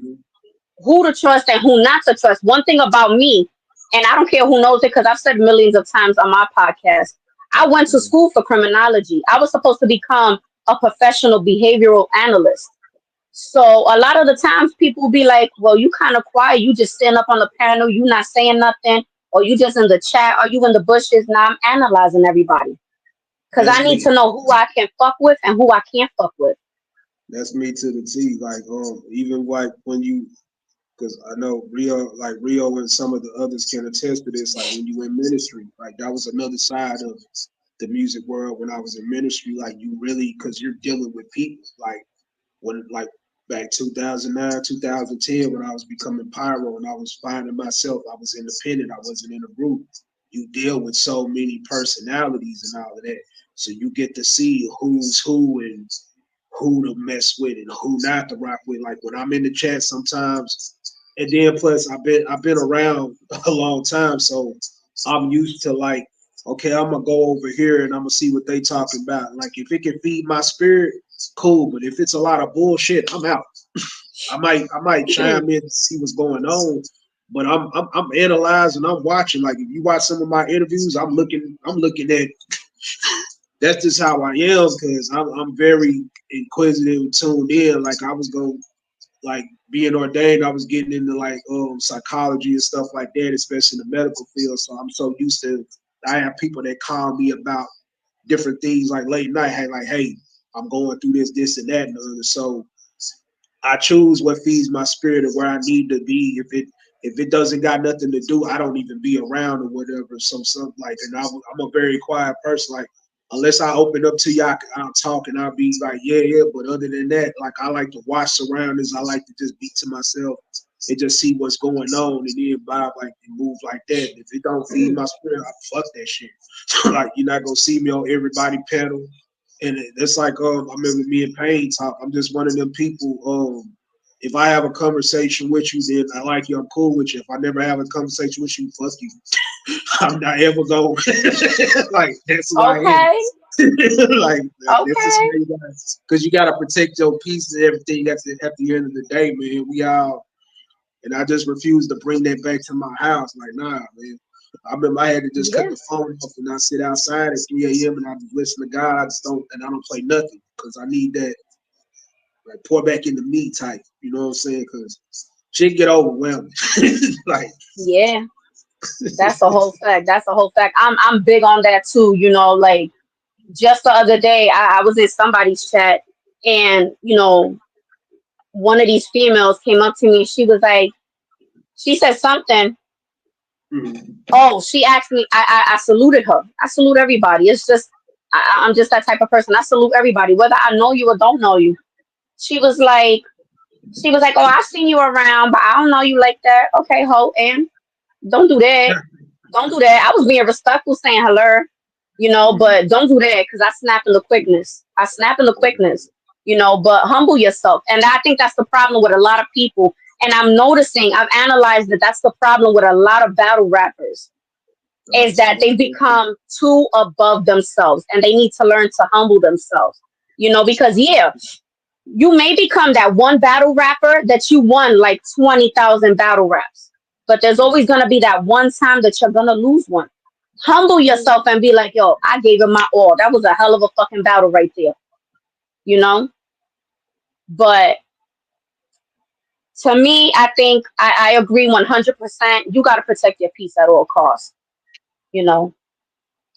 who to trust and who not to trust. One thing about me, and I don't care who knows it because I've said millions of times on my podcast, I went to school for criminology. I was supposed to become a professional behavioral analyst. So a lot of the times people will be like, well, you kind of quiet. You just stand up on the panel. You not saying nothing. Or you just in the chat. Or you in the bushes. Now I'm analyzing everybody. Because I need to know who I can fuck with and who I can't fuck with. That's me to the T. Like, even like when you, because I know Rio and some of the others can attest to this. Like, when you in ministry, like, that was another side of the music world when I was in ministry. Like, you really, because you're dealing with people. Like, when, like, back 2009, 2010, when I was becoming Pyro and I was finding myself, I was independent. I wasn't in a group. You deal with so many personalities and all of that. So you get to see who's who and who to mess with and who not to rock with. Like, when I'm in the chat sometimes, and then plus I've been around a long time, so I'm used to, like, okay, I'm gonna go over here and I'm gonna see what they talking about. Like, if it can feed my spirit, cool. But if it's a lot of bullshit, I'm out. I might chime in and see what's going on, but I'm analyzing, I'm watching. Like, if you watch some of my interviews, I'm looking at. That's just how I am, because I'm very inquisitive and tuned in. Like, I was going, like, being ordained, I was getting into, like, psychology and stuff like that, especially in the medical field. So I'm so used to, I have people that call me about different things, like late night, hey, I'm going through this and that and the other. So I choose what feeds my spirit and where I need to be. if it doesn't got nothing to do, I don't even be around or whatever. Something like, and I'm a very quiet person. Like, unless I open up to y'all, I'll talk and I'll be like, yeah. But other than that, like, I like to watch surroundings. I like to just be to myself and just see what's going on and then vibe like and move like that. If it don't feed my spirit, I fuck that shit. Like, you're not gonna see me on everybody pedal. And it's like, I remember me and Payne talk. I'm just one of them people. If I have a conversation with you, then I like you, I'm cool with you. If I never have a conversation with you, fuck you. I'm not ever going. Like, that's why I am. Like, okay. Because you got to protect your peace and everything at the end of the day, man. We all, and I just refuse to bring that back to my house. Like, nah, man. I remember I had to just cut the phone off and I sit outside at 3 a.m. and I just listen to God. I don't play nothing because I need that. Like, pour back into me type, you know what I'm saying? Because shit get overwhelming. Like, yeah, that's a whole fact. That's a whole fact. I'm big on that too. You know, like just the other day, I was in somebody's chat, and you know, one of these females came up to me. She was like, she said something. Oh, she asked me. I saluted her. I salute everybody. It's just I'm just that type of person. I salute everybody, whether I know you or don't know you. She was like, oh, I've seen you around, but I don't know you like that. Okay, ho, and don't do that. Don't do that. I was being respectful saying hello, you know, but don't do that because I snap in the quickness. You know, but humble yourself. And I think that's the problem with a lot of people. And I'm noticing, I've analyzed that that's the problem with a lot of battle rappers, is that they become too above themselves and they need to learn to humble themselves, you know, because you may become that one battle rapper that you won like 20,000 battle raps, but there's always going to be that one time that you're going to lose one. Humble yourself and be like, yo, I gave it my all. That was a hell of a fucking battle right there, you know? But to me, I think I agree 100%. You got to protect your peace at all costs, you know?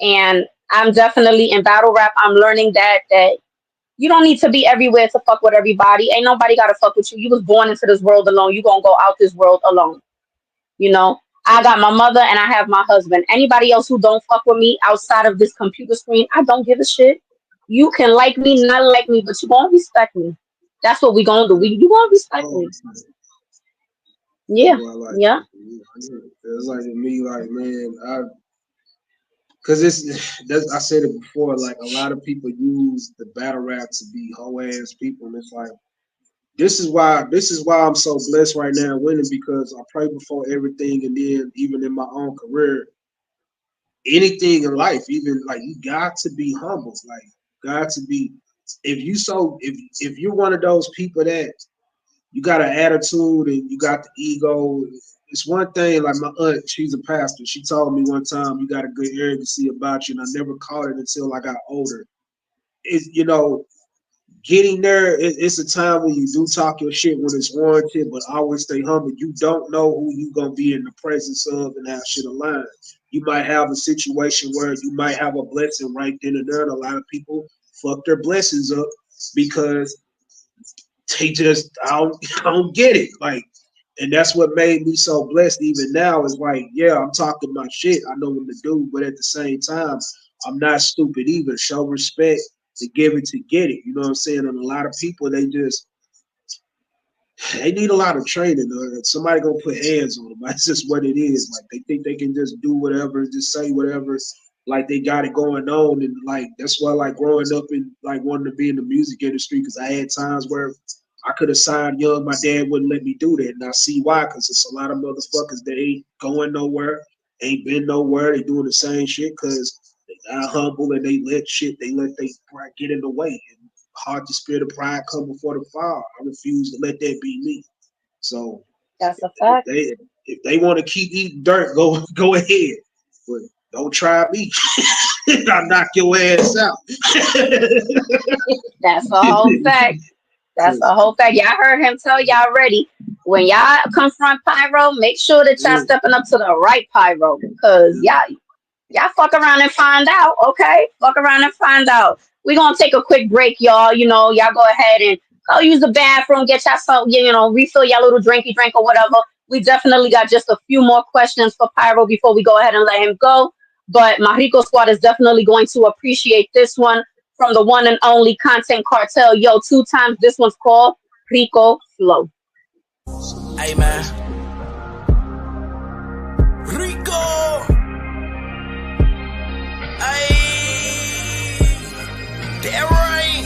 And I'm definitely in battle rap. I'm learning that you don't need to be everywhere to fuck with everybody. Ain't nobody got to fuck with you. You was born into this world alone. You going to go out this world alone. You know, I got my mother and I have my husband. Anybody else who don't fuck with me outside of this computer screen, I don't give a shit. You can like me, not like me, but you going to respect me. That's what we going to do. You going to respect me. Yeah. Yeah. It's like to me, like, man, because I said it before, like a lot of people use the battle rap to be hoe ass people, and it's like this is why I'm so blessed right now winning, because I pray before everything, and then even in my own career, anything in life, even like you got to be humble, like got to be. If you're one of those people that you got an attitude and you got the ego. It's one thing, like my aunt, she's a pastor. She told me one time, you got a good arrogancy about you, and I never caught it until I got older. It's, you know, getting there, it's a time when you do talk your shit when it's warranted, but always stay humble. You don't know who you going to be in the presence of and how shit aligns. You might have a situation where you might have a blessing right then and there, and a lot of people fuck their blessings up because they just I don't get it. Like, and that's what made me so blessed even now is like, yeah, I'm talking my shit. I know what to do, but at the same time, I'm not stupid either. Show respect to give it to get it. You know what I'm saying? And a lot of people, they need a lot of training. Somebody gonna put hands on them. That's just what it is. Like, they think they can just do whatever, just say whatever. Like, they got it going on, and like that's why, like, growing up and like wanting to be in the music industry, because I had times where I could have signed young. My dad wouldn't let me do that, and I see why. Because it's a lot of motherfuckers that ain't going nowhere, ain't been nowhere. They doing the same shit because they not humble and they let they pride get in the way. And hard to spirit of pride come before the fall. I refuse to let that be me. So that's a fact. If they want to keep eating dirt, go ahead, but don't try me. I'll knock your ass out. That's a whole fact. That's a whole fact. Y'all heard him tell y'all already. When y'all confront Pyro, make sure that y'all stepping up to the right Pyro, because y'all fuck around and find out. Okay, fuck around and find out. We're gonna take a quick break, y'all. You know, y'all go ahead and go use the bathroom, get y'all some, you know, refill y'all little drinky drink or whatever. We definitely got just a few more questions for Pyro before we go ahead and let him go. But my Rico squad is definitely going to appreciate this one from the one and only Content Cartel. Yo, 2 times. This one's called Rico Flow. Hey, man. Rico. Hey. That right.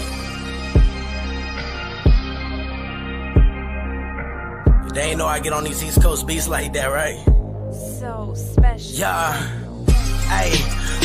They ain't know I get on these East Coast beats like that, right? So special. Yeah. Hey,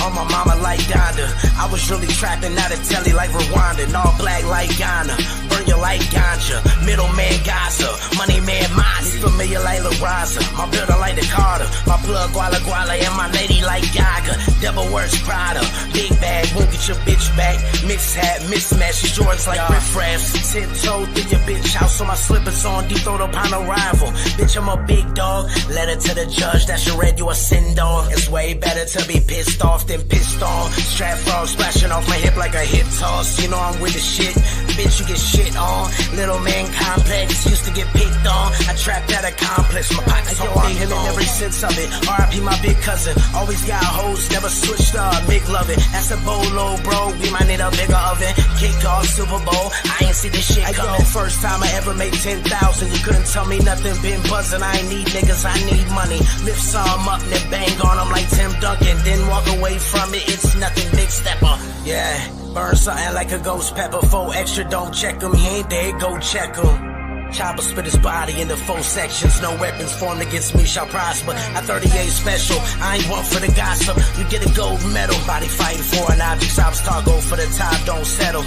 on my mama like Donda. I was really trapping out of telly like Rwanda. All black like Ghana. Burn you like ganja. Middleman Gaza. Money man Mozzie. Familiar like La Raza. My builder like the Carter. My plug Guala Guala and my lady like Gaga. Devil works Prada. Big bag, won't get your bitch back. Mix hat, mismatch. These Jordans like riff raps. Tiptoe through your bitch house. So my slippers on. Deep throat upon arrival. Bitch, I'm a big dog. Letter to the judge. That should read you a sin dog. It's way better to be pissed off than pissed on. Strap frog splashing off my hip like a hip toss. You know I'm with the shit. Bitch, you get shit on. Little man complex. Used to get picked on. I trapped out a complex. My pockets are on him in every sense of it. R.I.P. my big cousin. Always got hoes. Never switched up. Big loving. That's a bolo, bro. We might need a bigger oven. Kick off Super Bowl. I ain't see this shit coming. First time I ever made 10,000. You couldn't tell me nothing. Been buzzing. I ain't need niggas. I need money. Lift some up and then bang on them like Tim Duncan. Then walk away from it. It's nothing. Big stepper. Yeah. Burn something like a ghost pepper. 4 extra. Don't check him. He ain't dead. Go check him. Chopper split his body into 4 sections. No weapons formed against me shall prosper. I 38 special. I ain't one for the gossip. You get a gold medal. Body fighting for an object. I was taught go for the top. Don't settle.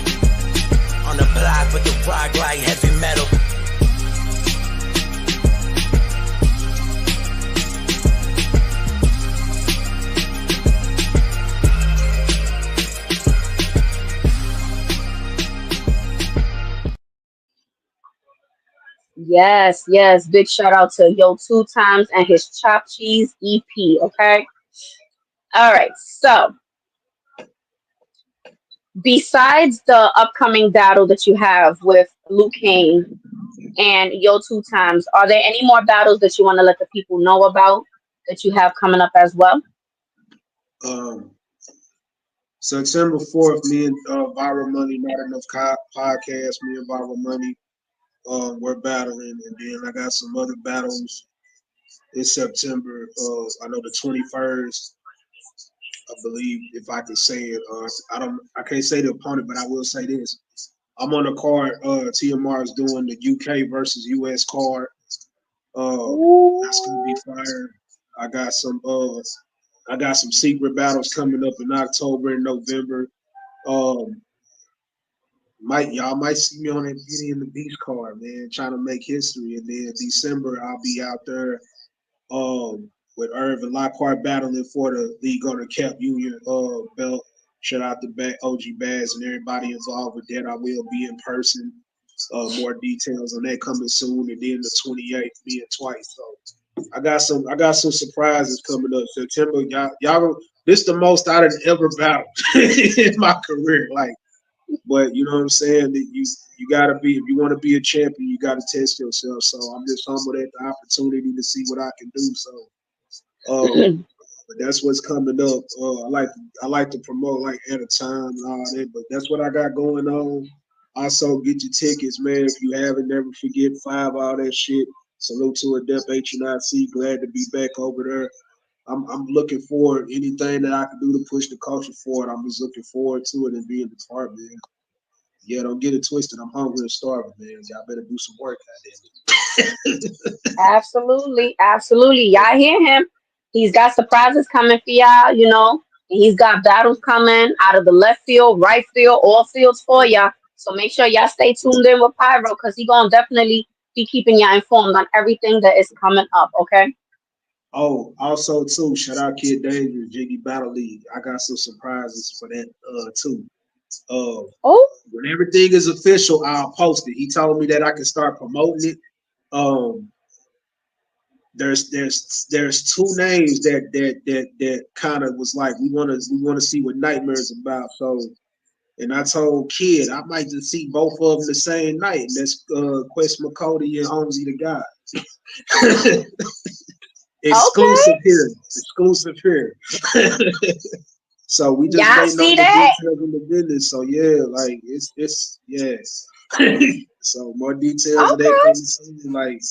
On the block with the rock like heavy metal. Yes, yes. Big shout out to Yo 2 times and his Chopped Cheese EP. Okay. All right. So, besides the upcoming battle that you have with Luke Kane and Yo 2 times, are there any more battles that you want to let the people know about that you have coming up as well? September 4th, me and Viral Money, Not Enough Podcast, me and Viral Money, we're battling, and then I got some other battles in September. I know the 21st, I believe, if I can say it. I can't say the opponent, but I will say this. I'm on the card. TMR is doing the UK versus US card. That's gonna be fire. I got some secret battles coming up in October and November. Y'all might see me on that Beauty and the Beast card, man, trying to make history. And then December, I'll be out there with Irv and Lockhart battling for the League on the Cap Union belt. Shout out to OG Baz and everybody involved with that. I will be in person. More details on that coming soon. And then the 28th being twice. So I got some surprises coming up. September, y'all this the most I've ever battled in my career. Like, but you know what I'm saying? That you gotta be, if you want to be a champion, you gotta test yourself. So I'm just humbled at the opportunity to see what I can do. So but that's what's coming up. I like to promote like at a time and all that, but that's what I got going on. Also, get your tickets, man. If you haven't, never forget 5, all that shit. Salute to Adept HNIC. Glad to be back over there. I'm looking forward anything that I can do to push the culture forward. I'm just looking forward to it and being a part, man. Yeah, don't get it twisted. I'm hungry and starving, man. Y'all better do some work out there. Absolutely, absolutely. Y'all hear him. He's got surprises coming for y'all, you know. And he's got battles coming out of the left field, right field, all fields for y'all. So make sure y'all stay tuned in with Pyro because he's going to definitely be keeping y'all informed on everything that is coming up, okay? Oh, also, too, shout out Kid Danger, Jiggy Battle League. I got some surprises for that, too. When everything is official, I'll post it. He told me that I can start promoting it. There's 2 names that kind of was like we want to see what Nightmare is about. So, and I told Kid I might just see both of them the same night. And that's Quest McCody and Holmesy the God. Exclusive here. Exclusive here. So we just waiting on the details in the business. So yeah, like it's so more details of that coming soon. Like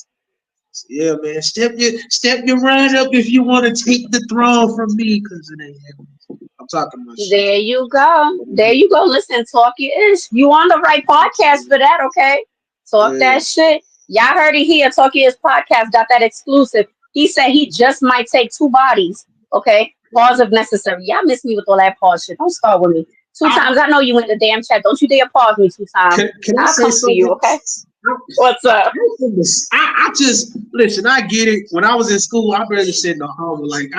yeah, man, step your right up if you want to take the throne from me, cause it ain't happening. I'm talking about shit. There you go. There you go. Listen, talk your ish. You on the right podcast for that, okay? Talk that shit. Y'all heard it here. Talk your ish podcast got that exclusive. He said he just might take 2 bodies, okay? Pause if necessary. Y'all miss me with all that pause shit. Don't start with me. 2 times. I know you in the damn chat. Don't you dare pause me 2 times. Can I'll come for you, okay? What's up? I just listen. I get it. When I was in school, I barely said no home. Like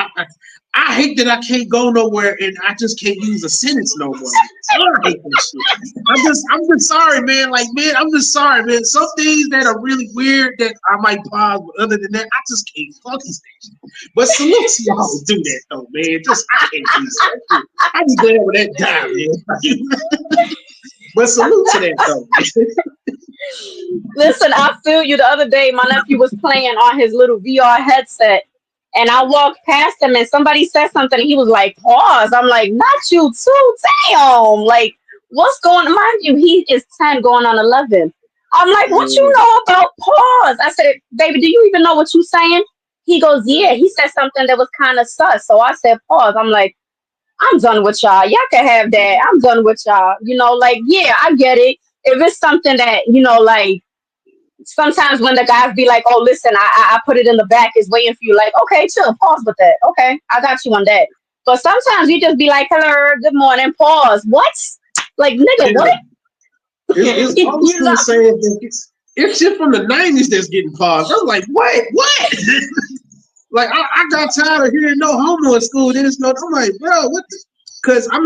I hate that I can't go nowhere and I just can't use a sentence no more. I hate that shit. I'm just sorry, man. Like, man, I'm just sorry, man. Some things that are really weird that I might pause, but other than that, I just can't fucking stand. But salute to y'all who do that though, man. Just I can't do that. I be glad with that die, man. But salute to that though. Listen, I feel you. The other day, my nephew was playing on his little VR headset, and I walked past him, and somebody said something, and he was like, pause. I'm like, not you too, damn. Like, what's going on? Mind you, he is 10 going on 11. I'm like, what you know about pause? I said, baby, do you even know what you're saying? He goes, yeah. He said something that was kind of sus. So I said, pause. I'm like, I'm done with y'all. Y'all can have that. I'm done with y'all. You know, like, yeah, I get it. If it's something that, you know, like, sometimes when the guys be like, oh, listen, I put it in the back, it's waiting for you. Like, okay, chill, pause with that. Okay, I got you on that. But sometimes you just be like, hello, good morning, pause. What? Like, nigga, what? It's old school saying it's shit from the 90s that's getting paused. I was like, what? Like, I got tired of hearing no homo in school. I'm like, bro, what the? Because I remember